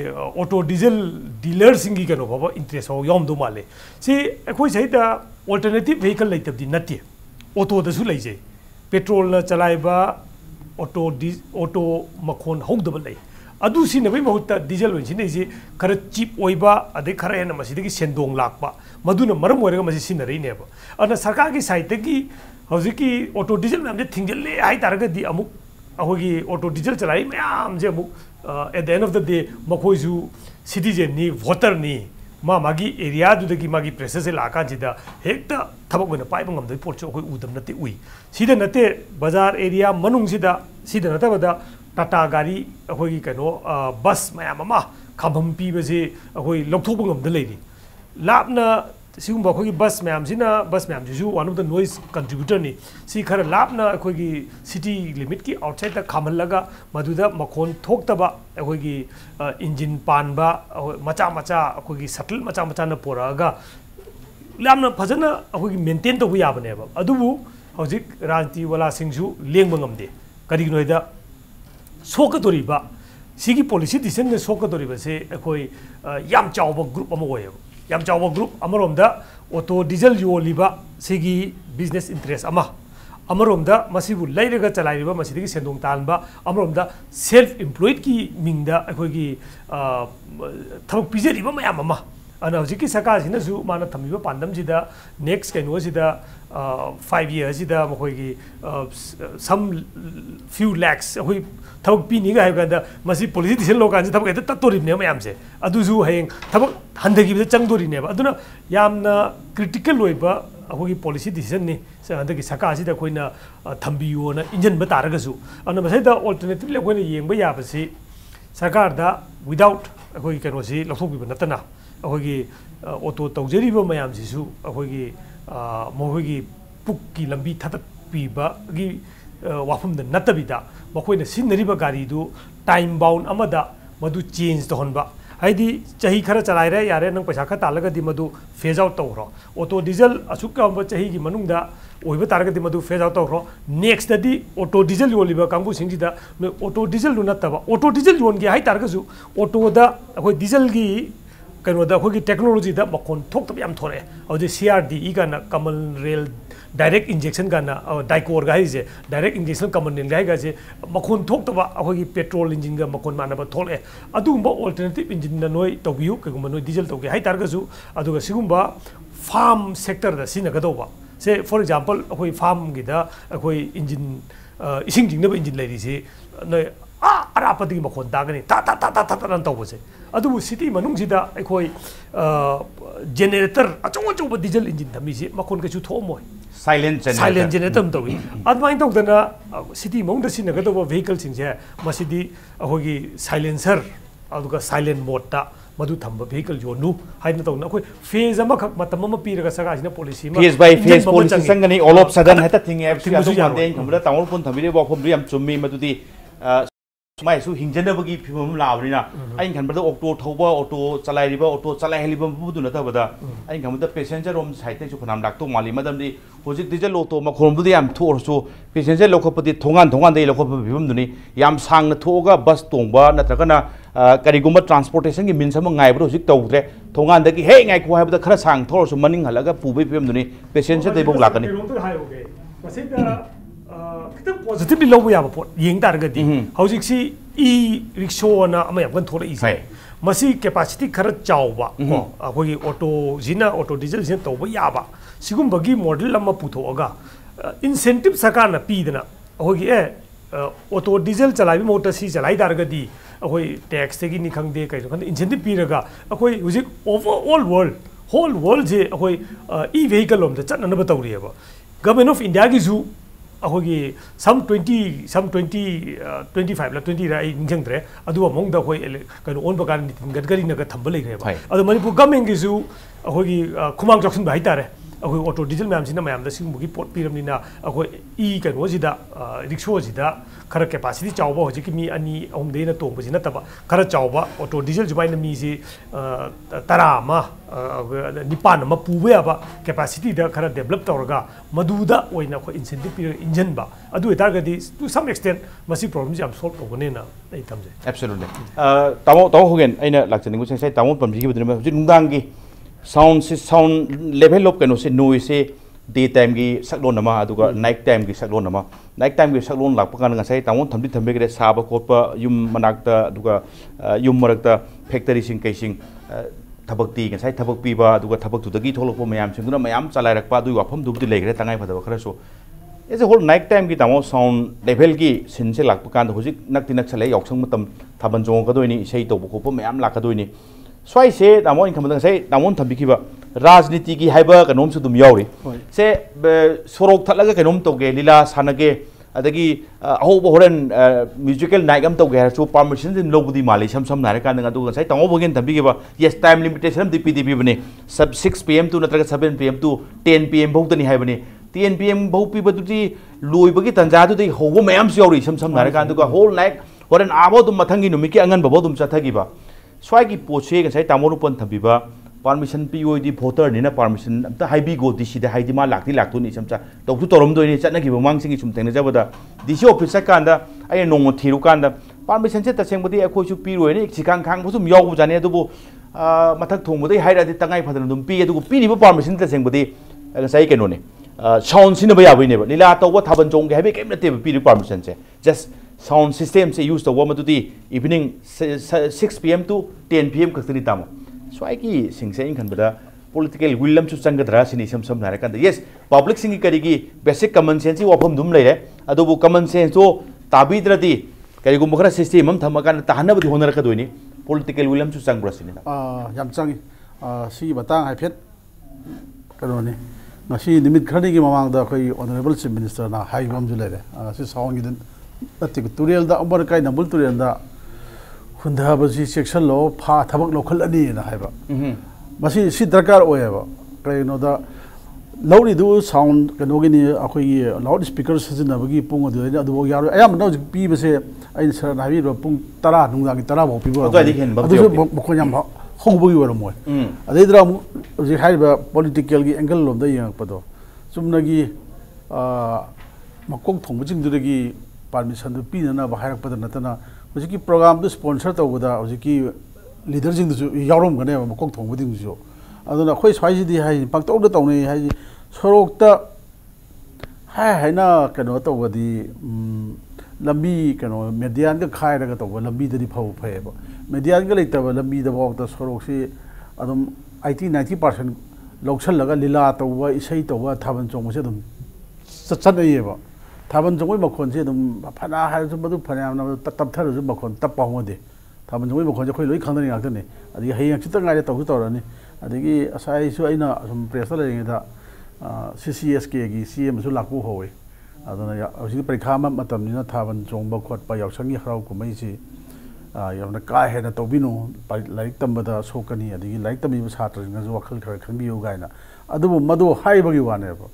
auto diesel dealer singi kano baba interest ho yom do male si akoi sai da alternative vehicle leitap di nati auto da su leije petrol na chalaiba auto makhon hogdaba lei adu sina bai mahutta diesel wen sina ji khara cheap oiba ade khara hena masidagi sendong lakpa maduna maram oiraga masi sina rei neba ana sarkar gi side gi hojiki auto diesel namje thingjelle hai taraga di amuk ahogi auto diesel chalai mayam je amuk at the end of the day makhoi ju citizen ni voter ni magi area du dagi magi pressure se laka jida hekta thabak wena pai bangam dai porcho koi udam nate ui sida nate bazar area manung sida nate bada tata gari akoi kano bus mayam ama khabam pi base akoi lokthok bangam da leiri lapna sigumba akoi bus mayam jisu one of the noise contributor ni si khara lapna akoi city limit ki outside ta khamal laga maduda makhon thoktaba akoi engine panba macha akoi shuttle macha na poraga lamna phajana akoi maintain to ya bane ba adubu hojik rajti wala singju lengba ngamde kari noida sokatori ba sigi policy decision ne sokatori ba se akoi yam chawba group ama oye yam chawba group amaromda auto diesel yoliba sigi business interest amaromda masibu lairaga chalairiba masidigi sendong tanba amaromda self employed ki mingda akoi thabak pijeriba mayam ama ana hojiki saka sina su mana thamiba pandam jida next kaino sida 5 years sida makoi some few lakhs akoi thabak pi ni ga ganda masi policy decision lokan ji thabak ta torib ne mayam se adu ju heng thabak handagi bi changdori ne ba aduna yamna critical loiba akoi policy decision ni handagi saka sida koina thambiyo na engine ba taraga su ana masai da alternative le koina yengba ya ba si sarkar da without akoi kano si lothok bi natana akoi auto tawjeriba mayam sisu akoi mohoi pukki lambi thatat piba gi wafum da natabida makoina sinariba gari du time bound amada madu change to honba haidi chahi khara chalaire yare nang paisa kha talaga di madu phase out tawro auto diesel asuka ba chahi gi manungda oiba taraga di madu phase out tawro next di auto diesel yoliba kangbu singji da auto diesel lu nataba auto diesel yon gi hai taraga su auto da akoi diesel gi kano da akoi technology da makon thok tab yam thore audi crd i kana kamal rail direct injection kana daikor ga hije direct injection common ga ga je makon thok taba akoi petrol engine ga makon mana ba thole adugumba alternative engine na noi tobiu kagumba noi diesel toge hai targa su aduga sigumba farm sector da sina ga doba say for example akoi farm gi da akoi engine ising jing na engine lai ri se noi arapati makon dagani ta ran tawse adu city manung sida akoi generator achong diesel engine thami se makon ka chu thomoi silent generator tawi admain tawdana city mong da sina ga do vehicle sing je masidi ahogi silencer aduga silent mode ta madu thamba vehicle yonu haina tawna akoi phase ama khak matam ama piraga saga sina policy ma phase by phase policy sangani all of sudden heta thing fc adu mande thamda tawol pon thamire bo phom riam chummi madudi mai su hinjanabagi phimam labrina ain khanbada auto chalai heliba budu na tabada ain khamda passenger rom side te su khanam dakto mali madamdi hojik diesel auto ma khoromdu yam thorsu passenger lokhapati thongan dei lokhap phimam duni yam sang na thoga bus tongba natragana karigumba transportation gi min sam ngai bro hojik tawdre thongan dagi he ngai ko habda khara sang thorsu maning halaga pubai phimam duni passenger dei bong lakani kitang positively lobo yaba pot yeng targadi hojik si e-rickshaw na ama yam kan thola easy masi capacity khara chawba ko akoi auto diesel jin tawba yaba sigum bagi model lama puthoga incentive saka na pidana ahogi auto diesel chalai motor si chalai targadi akoi tax tegi ni khangde kai kan incentive piraga akoi hojik whole world je akoi e vehicle lom da chatna na batawriya government of india gi ju ahogi some 25 la 20 ra injangdre adu among da hoi kano on bagan gadgari na ga thambal le ba adu manipur government gi ju ahogi khumang jaksun ba haitare ahogi auto diesel mayam sina mayam da singbugi pot piramni na ahoi e kano jida rickshaw jida khara capacity chawba hoji ki mi ani ahum de na tongba jina taba khara chawba auto diesel jubai na mi ji tarama nipan ma puwe ba capacity da khara develop tawraga maduda oina ko incentive pi engine ba adu etargadi to some extent masi problem jam solve togone na ai tamje absolutely tamo hogen aina lakchani ngu sai tamo pamji gi budre hoji nungdang gi sound level of kano se noise se daytime gi saklon nama aduga night time gi saklon nama night time gi saklon lakpa kan ngasai tamon thamdi thambe gre saba khotpa yum manakta aduga yum marakta factory sing kaising thabak ti ngasai thabak piba aduga thabak tu dagi tholokpa mayam singuna mayam chalai rakpa du wafam du legre tangai phadaba khara so as a whole night time gi tamo sound level gi sinse lakpa kan hojik nakti nak chale yoksang matam thaban jong ka doini sei to khoppa mayam laka doini swai se tamon khamdang sai tamon thambi kiba राजनीति की हाइबा कनोम से तुम यावरी से सोरोक थलगा कनोम तोगे लीला सानगे अदगी अहोब होरन musical नाइगम तोगे Harsu permission दिन लोगुदी माली सम सम नारे कांदंगा दु sai tango bogen thambi ge ba yes time limitation di pdp bane sub 6 pm to natraga 7 pm to 10 pm bau tani haibane 10 pm bau pi badudi loi bagi tanja du dei hobo mayam se yauri sam sam nare kan du whole night horen abo dum mathangi numiki angan babo dum chathagi ba swai gi poche ge sai tamoru pon thambi ba permission POD voter ni na permission ta haibi go DC de haidi ma lakti laktu ni samcha to tu torom do ni chatna ki bamang singi chum tengna jabada DC officer kanda ai nong thiru kanda permission se ta sengbudi akoi chu pi roi ni sikang khang bu sum yaw bu jane du bu mathak thong bu dei haira di tangai phadana dum pi du pi ni bu permission ta sengbudi sai ke no ne sound sin ba ya bai ne ba lila to wa thaban jong ge haibi kem na te pi ri permission se just sound system se use the wa ma du di evening 6 pm to 10 pm ka tani tamo so I ki sing saying kan bada political will am chu changadra sini sam sam nare kan yes public sing kari gi basic common sense wafam dum leire adu bu common sense so tabidradi kari gum khara system am thama kan tahana bu honara ka doini political will am chu changbra sini yam changi si batang hai phet kano ni ngasi nimit khani gi mamang da khoi honorable chief minister na hai bam ju leire si sawang gi den ati tutorial da ambar kai nambul tutorial da Khunda basi section lo pha thabak lo khal ani na haiba masi si darkar oyeba kaino da lauri du sound kano gi ni akoi loud speaker sajina bagi pung adu adu yaru ayam no pi base ai sar na bi ro pung 10 nungda gi 10 bo pi bo adu ko nyam ho bo gi waro moy adai dra ji haiba political gi angle lo da yang pado sumna gi makok thong bujing du gi permission du pi na ba hairak pada natana Ojiki program to sponsor to guda ojiki leader jing du yarom gane ma kok thong buding ju aduna khoi swai ji di hai pak to da tong nei hai sorok ta hai na kano to gadi lambi kano median ga khai ra ga to lambi da di phau phai ba median ga leita ba lambi da bok ta sorok si adum 80-90% loksal laga lila to wa isai to wa thaban chong se dum chat ai ba Taban jongoi makon se dum phana har su madu phana na tap thar su makon tap pa ngode taban jongoi makon je khoi loi khangdani ngak ne adi hayang chita ngai ta to rani adi asai su aina sum press la ring da CCSK gi CM su lakpu hoi adana ya asi parikha ma matam ni na taban jong ba khot pa yaw sangi hrau ku mai si yamna ka he na tobinu laik tamba da sokani adi laik tami ba satra nga ju wakhal khar khangbi yo gaina adu madu hai bagi wane ba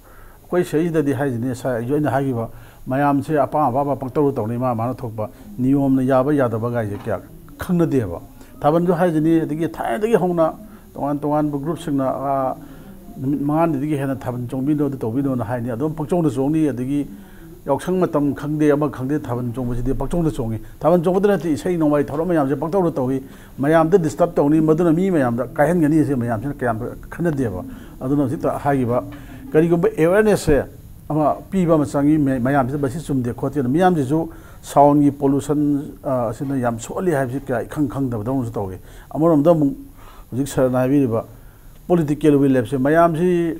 koi sei da di hai ni sa yo ina hai ba mayam se apa ba pangtaru to ni ma na thokba niyom na ya ba ya da ba gai je kya khangna de ba taban jo hai ni digi thai digi hongna tongan bu group sing na mangan digi hena taban chongbi no to bi no na hai ni adom pangchong da chong ni digi yoksang matam khangde ama khangde taban chong ba ji pangchong da chongi taban chong da ti sei no mai thoro mayam je pangtaru to wi mayam da disturb to ni maduna mi mayam da kai hen gani se mayam se kyam khana de ba aduna si ta hai ba kari go awareness se ama piba machangi mayam se basi chumde khote miyam je ju sound gi pollution asina yam soli ha bi ka khang da dong to ge amoram da mu hujik sar na bi ba political will lab se mayam si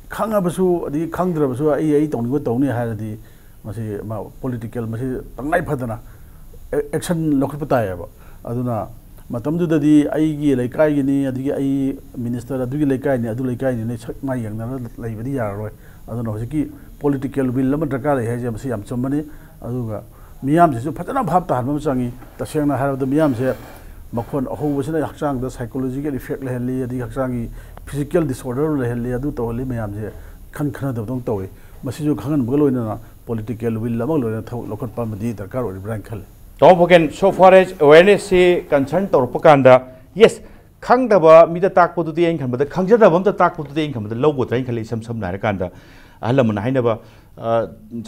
khanga basu adi khangdra basu ai tong go tong ni ha di masi ma political masi tangai phadana action lokal pata ya ba aduna matam du da di ai gi laikai gi ni adi ai minister adu gi laikai ni adu laikai ni sak mai yang na lai badi ya roi aduna hojiki political will lam dakar hai je masi yam chomani aduga miyam se phatana bhab ta ham changi taseng na har da miyam se makhon ahu wasina hakchang da psychological effect le heli adi hakchang gi physical disorder le heli adu to le miyam se khan da dong to we masi ju khangan bgalo na political will lam lo na thau lokot pa madi dakar ori brand khal to Bhogen so far as awareness se concern tor pakanda yes khang da ba mi da tak podu de khan ba da khang ja da bam da tak podu de khan ba da logo train khali sam na ra kanda ahlam na haina ba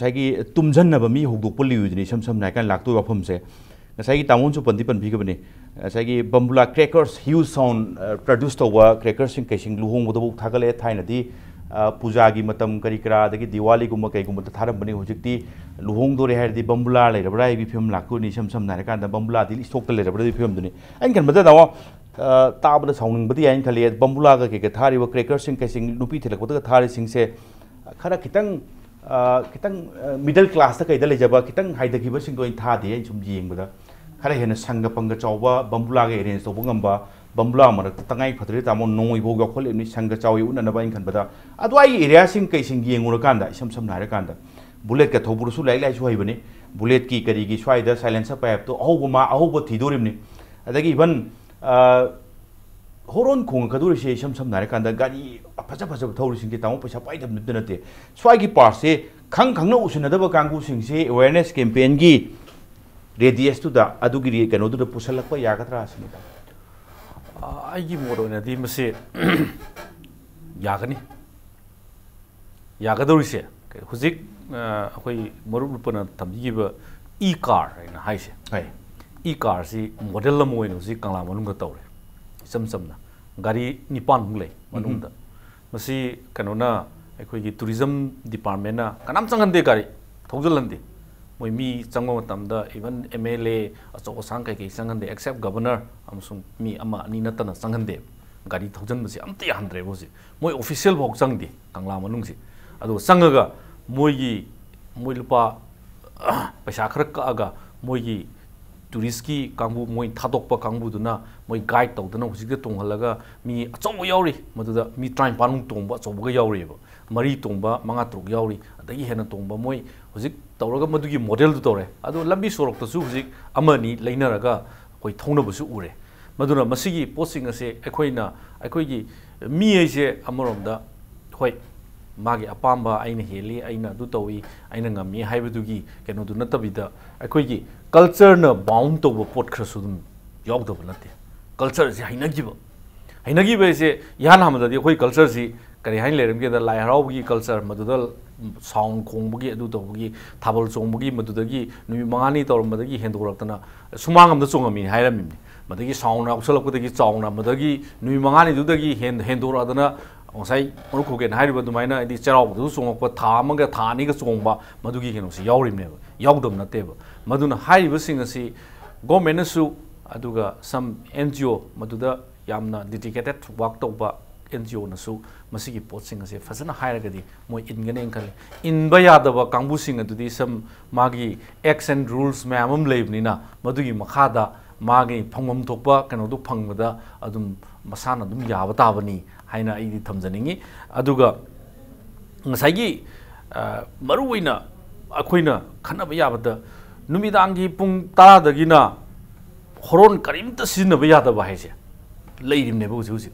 chagi tumjan na ba mi hugdok poli udini sam na kan laktu ba phum se ngasai gi tamon chu pandi pan bi ga bani Sagi bambula crackers huge sound produced over crackers in casing luhong with the book Tagale Tainadi Pujagi Matam Karikara, the Diwali Gumaka Gumata Tarabani Hujiti, Luhong Dore had the bambula later, Brave film Lakuni, some Narakan, the bambula, the Stokel later, Brave film. And can Madana Tabla sounding, but the Ankali, bambula, Katari were crackers in casing Lupita, what the Tari sing say Karakitang middle class the Kaidalajaba, Kitang hide the givers going Tadi and some jing with the Karahan Sanga Panga Chawa, Bambula against the Bungamba, Bambula, Tangai Patrita, no Ivoga, Sanga Chawi, and a Bankan, but Adwai areas in casing Yang Urakanda, some Narakanda. Bullet Katobusu like Waveni, Bullet Ki Karigi, Swider, Silencer Pap to Obama, Ahobo Tidurimni. I think even Horon Kung Kaduri, some Narakanda, Gadi, a Pasapa Tourist in the town, Pasapa, the Swaggy Parse, Kang no, another Kangu sing say awareness campaign gi. Radius to the Adugiri can do the Pusalapa Yakatras. I give more on a dim say Yakani Yakadorise, Huzik, Morupana Tamgiva e car in a high e car, see model Moin, Zikala Manunga Tore, some Gari Nipan Mule, Manunda. Masi Canona, a tourism department, Kanam Sangande Gari, Tozalandi. Me Sango Tamda, even MLA, Sangai, Sangande, except governor, me, Ama, Ninatana, Sangande, Gadi Tojan, Amti Andre was it. My official walk Sangdi, Kangla Manungsi. Ado Sangaga, Moyi, Moilupa, Pashakraka, Moyi, Turiski, Kambu, Moi Tadokpa, Kambuduna, my guide Todana, Zigaton Halaga, me, Tomo Yauri, Maduda, me trying Panung Tomba, Soboga Yauri, Marie Tomba, Mangatruk Yauri, the Hena Tomba, Moi, Zik. Tauraga Madugi model to Tore, Ado Lambi Sorok to Suzik, Amani, Lainaraga, Koi Tonabusu Ure. Maduna Masigi posting a say, Equina, Equigi, me a Amoronda, Hoi, Magi Apamba, Aina Heli, Aina Dutawi, Aina me, Hibadugi, cannot do not be the Equigi, culture no bound over Port Crasudum, Yog of Nati. Culture is Hinagibo. Hinagibo is a Yanama, the Hoi culture, Karihan let him get the Lairaugi culture, Madudal. Sound Kongbugi, Dutogi, Tabal Sombugi, Madudagi, Numani or Madagi, Hendoratana, Sumangam the Sungami, Hiram, Madagi sound, Ausalaputagi sound, Madagi, Numani Dudagi, Hendoradana, on say, Moruku and Hyder to Mina, the Cherok, the song of Tamanga, Taniga Songba, Madugi, Yaurim never, Yaudum not table. Maduna High was sing a sea, go Menasu, Aduga, some NGO, Maduda, Yamna, dedicated walked over. NGO Nasu, Masiki Potsing as a Fasana Hiragadi, Moi Ingankali. In Bayadava, Kambusing to this some Magi, X and rules, Mamam Labnina, Madugi Makada, Magi, Pangam Topa, Kanodu Pangmada, Adum Masana Dum Yavatavani, Haina Idi Tamzaningi, Aduga Nasagi Maruina, Aquina, Kanabayavada, Numidangi Pung Tara the Gina, Horon Karim the Sin of Yada Bahese, Lady Nebuzi.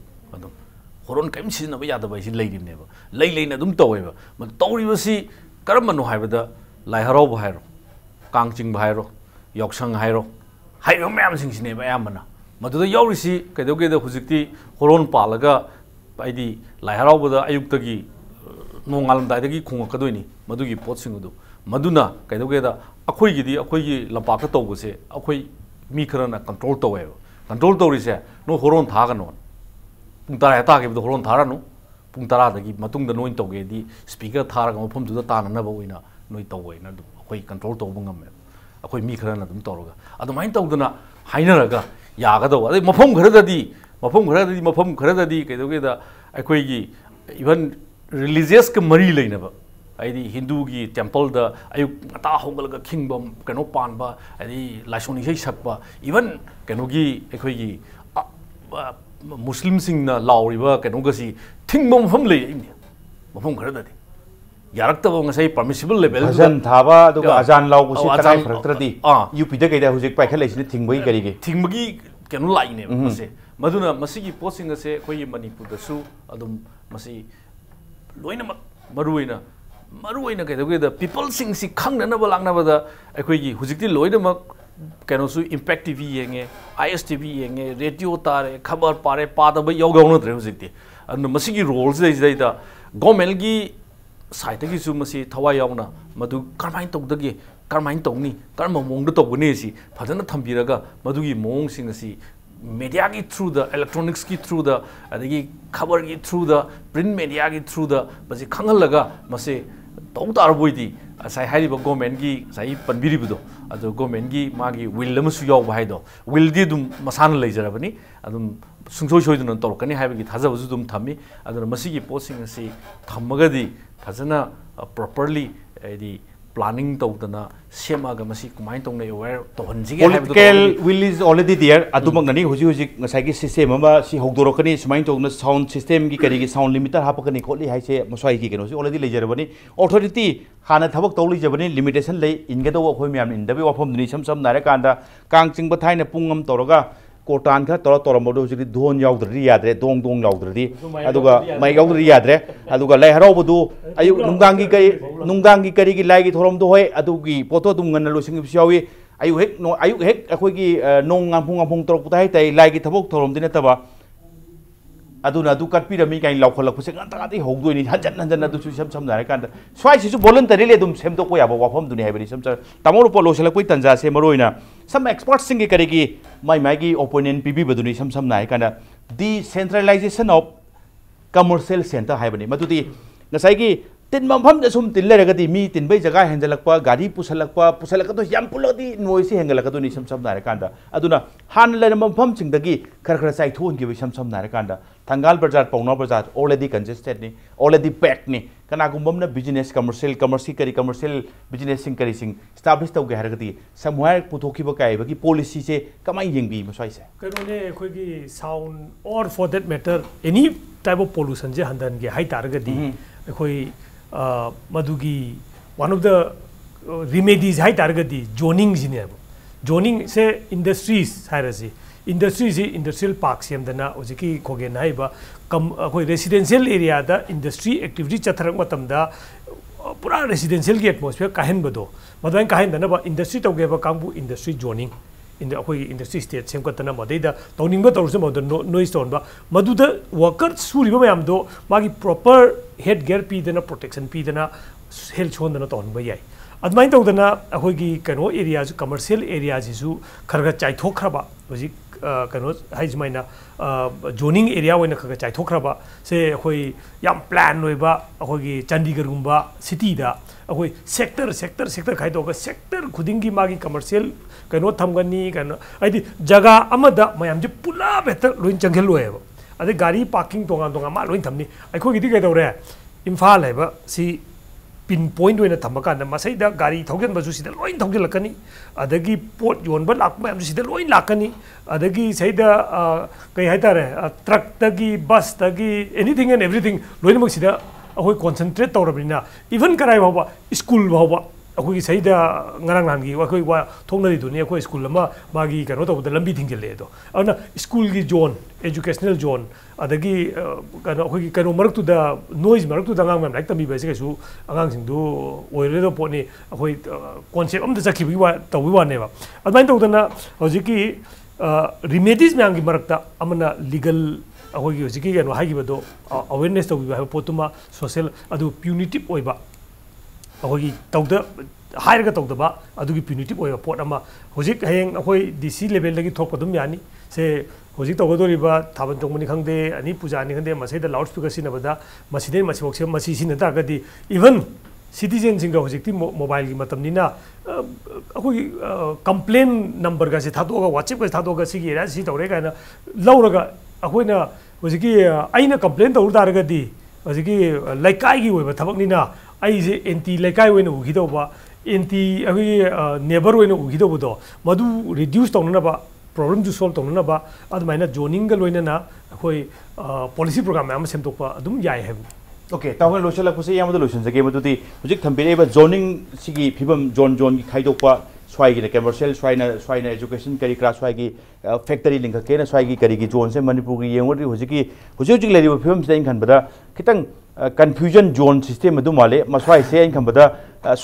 Horon came sin of Yada by lady never. Lay in a dum tower, but Tori was see Karamano Hivada, Laiharo Hiro, Kangching Hiro, Yoksang Hiro, Hiro Mamsing never Amana. But to the Yorisi, Kadoga the Huziti, Horon Palaga, by the Laiharo with the Ayuktagi, Nongalam Dadagi Kumakaduni, Madugi Potsingudu, Maduna, Kadoga, Akoigi, Lapakato was a Akoi Mikarana control tower. Control tower is no Horon Taganon. Puntara attack if the Horon Tarano, Puntara, the Matung the Noin Toge, the speaker Taragam from to the Tananabawina, Noitaway, a control to Bungam, a quay Mikarana Toga. At the mind Togana, Hainaraga, Yagado, Mapum Gradadi, Mapum Gradadi, Kedogeda, a quay even religious Marie never. I the Hindu temple, the Ayuka kingdom, Canopanba, the Lashoni Shapa, even Kanogi, a quay. Muslim sing na law river can ogasi think mom from lay India. Mom credit. Yarakta say permissible level. Azan Thava, the Azan law was a you Pidaka who's a calculation thing way. Thingmagi can lie in it. Maduna Masiki posting a say, Koy Manipur the Su, Adum Masi Loina Maruina. Maruina get away the people sing si Kang and never lang never the Equigi, who's it Loida. Can also impact TV, ISTV, radio tare, cover pare, part of a yoga on the and the Masiki roles is the Gomelgi साइडगी मसी थवाई यावना मधु करमाइन तौदगे करमाइन तौनी कर्म मोंग तौगने सी फजन थम्बिरगा मधुगी मोंग सिंग C media की through the electronics की through the अदगी खबर की through the print media की through the मसी खंगलगा मसे तौ तारबोइदी साइ हाइरिबा government की साइ पनबिरिबदो अदो गवर्नमेंट की मागी विल अमसु याव हाइदो विल दी दुम मसान लेजरबनी अदुम सुंसोय सोयदुन तौरकनी हाइबगी थाजबसु दुम थम्मी अदो मसीगी पोसिंग असी थम्मगदी फजना प्रॉपर्ली एदी planning tawdana semaga masi kumai tawna aware tohanjige political will is already there adumak nani huji ngasai gi system ama si hogdorokani sumai tawna sound system gi kari gi sound limiter hapakani kholi haise maswai gi keno si already lejarabani authority hana thabak tawli jabani limitation lei ingedo khoi myam indabi wafam ni sam nare kanda kang chingba thaina pungam tawraga कोटान खा तौर तौरमोद हूँ धोन याद्री याद्रे दोंग दोंग याद्री मई याद्री याद्रे लाई हराबू अयुक नुंगांगी करी लाइगी theorem होय पोतो गन्न लोसिंगी अयुक हेक अखोगी नोंग गांफुंग गांफुंग तौरपता है तई लाइगी थबक थोरमदी नतबा कटपीरमी कहीं लाखोलपसे गंतादी होगदोनी हजन हजन अदुसु सम सम नारे कांदा स्वाइसिसु वॉलंटरीली अदुम सेमदोको याबा वाफम दुनी हाइबनी सम तमोर पो लोसलकपै तंजा से मरोइना सम एक्सपर्ट्स सिंगी करेगी माई ओपोनेंट पीबी बदुनी सम नाय कांदा डिसेंट्रलाइजेशन ऑफ कमर्शियल सेंटर हाइबनी मदुदी नसाइगी तिन मफम सुम तिन लेरगदी मी तिन बै जगह हेंजलकपा गाड़ी पुसलकतो याम पुलगदी नोइस हेंगलकदोनी सम नारे कांदा अदुना हान लेर मफम सिंगदगी खर खर चाइथोन गिबि सम नारे कांदा थंगाल बाजार पौना बाजार ऑलरेडी कंजेस्टेड नि ऑलरेडी पैक्ड नि कनागुम्बमना बिजनेस कमर्शियल बिजनेस सिंग करी सिंग एस्टाब्लिश तौगे हरगदी समवेयर पुथोखिबा काइबगी पॉलिसी से कमाई येंबी मसवाइसे करोने अखोगी sound or for that matter any type of pollution जे हंदन गे हाई तारगदी अखोई मधुगी वन ऑफ द रिमेडीज हाई तारगदी जोनिंग जिने जोनिंग से इंडस्ट्रीज हायरसी इंडस्ट्री इंडस्ट्रियल पार्क सेमदना हजिकी खोगेन हाइबा अखोई रेसिडेंशियल एरिया दा इंडस्ट्री एक्टिविटी चथरक मतमदा पूरा रेसिडेंशियल की एटमॉस्फेयर काहेनबदो मदवाइन काहेनदना इंडस्ट्री तौगेबा कांबू इंडस्ट्री जोनिंग अखोई इंडस्ट्री स्टेट सेमकतना मदैदा तौनिंगबा तौरसु मद नोइस तौनबा मदुदा वर्कर सुरिबा मयामदो मागी प्रॉपर हेड गियर पीदना प्रोटेक्शन पीदना हेल्थ सोंदना तौनबा याय अदमाइन तौदना अखोई कनो एरिया कमर्शियल एरिया जिसु खरगा चाइथोखरबा हजिक कनो हाइजमाइना जोनिंग एरिया होइना खगा चाइथोखरबा से अखोई याम प्लान होइबा अखोई चंडीगढ़ गुम्बा सिटी दा अखोई सेक्टर खाइदोगा सेक्टर खुदिंगी मागी कमर्शियल कनो थमगनी कनो आइदि जगह अमदा मयाम जे पुला बेहतर लोइन चंगेल होएबा अदे गाड़ी पार्किंग तोंगा मा लोइन थमनी अखोई गिदि कइदौरे इम्फाल हैबा सी पिन पॉइंट होइना थमकान मसैदा गाड़ी थौजन बजु सिदा लोइन थौजलकनी अदगी पोट योनबा लाक मयाम सिदा लोइन लाकनी अदगी सैदा कई हाइतारे ट्रक तगी बस तगी एनीथिंग एंड एवरीथिंग लोइन मक सिदा अखोई कॉन्सेंट्रेट तौरबनिना इवन कराई बाबा स्कूल बाबा अखोई सैदा ngarang nangi अखोई वा थोंगनरी दुनी अखोई स्कूल अमा मागी कनो तौबदा लंबी थिंगले दो अना स्कूल की जोन एजुकेशनल जोन अदगी कनो अखोई कनो मरक्तुदा नॉइज मरक्तुदा ngang mam लाइक तमी बेसे केसु angang सिंदु ओइरेदो पोनी अखोई कॉन्सेप्ट अमदा जखिबि वा तौबि वानेबा अदमाइन तौदना हजिकी रिमेडीज म्यांगी मरक्ता अमना लीगल अखोई हजिकी कनो हागिबदो अवेयरनेस तौबि बा पोतुमा सोशल अदु प्यूनिटिव ओइबा अखोई तौद हायरगा तौदबा अदुगी प्यूनिटिव ओइबा पोट अमा हजिक हयेंग अखोई डीसी लेवल लगी थोपदुम यानी से हजिक तौगदोरिबा थाबन तोंगमनि खंगदे अनि पूजानि खंगदे मसैदा लाउड स्पीकर सिनबदा मसिदे मसिबोक्से मसि सिनतागदी इवन सिटीजन सिंग हजिकती मोबाइल की मतमनिना अखोई कंप्लेन नंबर का से थादोगा व्हाट्सएप का थादोगा सिगी एरा सि तौरे काना लौरगा अखोइना हजिकी आइना कंप्लेन तौर तारगदी हजिकी लाइकाई ओइबा थबकनिना आइजे एंटी लाइकाई ओइना उगिदोबा एंटी अखोई नेबर ओइना उगिदोबदो मदु रिड्यूस तौननबा प्रॉब्लम जो सॉल्व तौननबा अदमाइना जोनिंग गा लोइना अखोई पॉलिसी प्रोग्राम याम सेमतोपा अदुम याय है ओके तावन लोचलकपसे यामद लोचन जगे मदुदी हुजिक थंबिरेबा जोनिंग सिगी फिबम जोन की खाइदोपा स्वाइगी कमर्शियल स्वाइना एजुकेशन करी क्रा स्वाइगी फैक्टरी लिंक केना स्वाइगी करीगी जोन से मणिपुर की येंगोरी हुजिक लेरिबा फिबम से खनबदा खितंग कंफ्यूजन जोन सिस्टम अदु माले मस्वाइ से खनबदा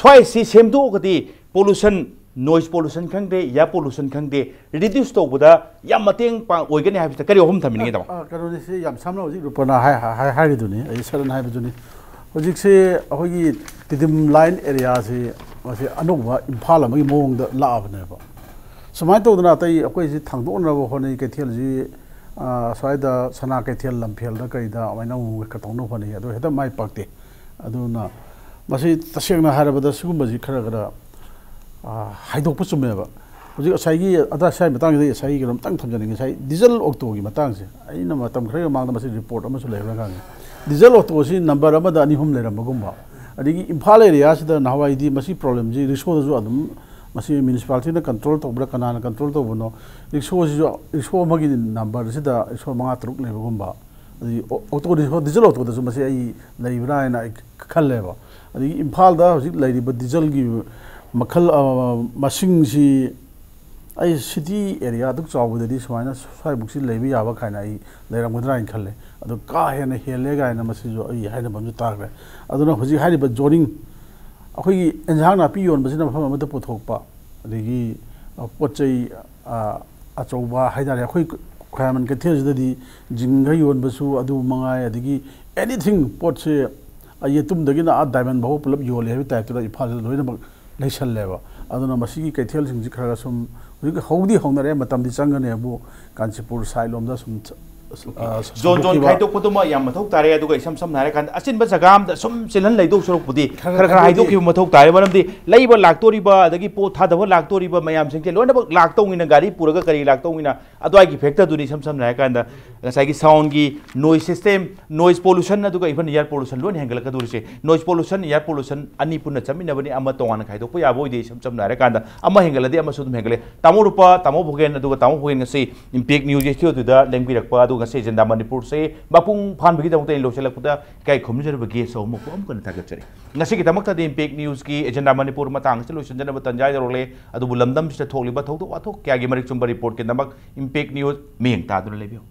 स्वाइ सी सेमदोगदी पोल्यूशन नॉइज पोल्यूशन खंगदे या पोल्यूशन खंगदे रिड्यूस तौबदा या मतेंग ओइगने हाबिता करी होम थमिनिगे दम करोनि से याम सामना होजिक रुपना हाय हाय हाय दुनी ए सरन हाय दुनी hojik se ahogi tidim line area se masi anokba imphal amagi mong da laabne ba samai to dana tai akoi si thangdo na bo hone ke thel ji saida sana ke thel lamphel da kai da amaina u ka tongno hone ado heda mai pakte aduna masi tasengna harabada sigumba ji khara khara haidok pu chume ba hojik asai gi ada sai matang gi asai gi ram tang thamjani sai diesel octo gi matang se aina matam khara mang da masi report ama su leira ka diesel octo si number ama da ani hum leira magumba adigi imphal area sida nawai di masi problem ji risho da ju adum masi municipality na control to bra kana control to bono risho magi number sida risho manga truk le bagumba adi auto risho diesel auto da masi ai leibra na khalle ba adi imphal da hojik leiri ba diesel gi makhal masing si ai city area duk chawu da di swaina sai buksi leibi ya ba khaina ai leiram gudra in khalle adu ka hena hele ga na masi jo ai haina bamju tar aduna hojik hari ba joining अखोई एंजांग ना peon बसिना मफम अमदा पुथोकपा अदगी पोचै अचौबा हाइदारे अखोई ख्यामन के थेजददी जिंगा योन बसु अदु मंगाय अदगी anything पोचे ये तुम दगी ना डायमंड बहु पुलब योले हेबि टाइप तो इफाल लोइना लेसल्लेबा अदुना मसिगी कैथेल सिंग जिखरा सुम हौदी हौनरे मतमदि चंगने अबु कांचीपुर साइलोमदा सुम जोन जोन खाइदोक पुतुमा याम मथौ तारे अदुगा इसम सम नारे कान अचिन ब जगाम द सुम सिलन लैदोक सरोक पुदी खर खर हाइदोक कि मथौ तारे बरमदि लैबा लाक्तोरिबा अदगी पो थादब लाक्तोरिबा मयाम सिंके लोनब लाक्तोंगिना गाड़ी पुरगा करी लाक्तोंगिना अदवाई फैक्टर दुनी सम सम नारे कान द गसागी साउंड की नॉइज सिस्टम नॉइज पोल्यूशन अदुगा इवन एयर पोल्यूशन लोन हेंगलक दुरिसे नॉइज पोल्यूशन एयर पोल्यूशन अनि पुन चमिनबनि अमा तोंगान खाइदोक याबोइदे सम सम नारे कान द अमा हेंगलदि अमा सुदम हेंगले तामो रूपा तामो भोगेन अदुगा तामो भोगेन गसे इम्पैक्ट न्यूज एस्टियो दुदा लेंबिरकपा अदुगा से एजेंडा मणिपुर से बापुंग फान बगी दमते लोसेलकपुदा काय खुमजरब गेस औ मको अम कन थागचरी ngasi ki tamak ta de impact news ki agenda manipur matang se losenjana batanjai dorole adu bulamdam se thokliba thok to athok kya gi marik chumba report ke namak impact news meng ta du lebio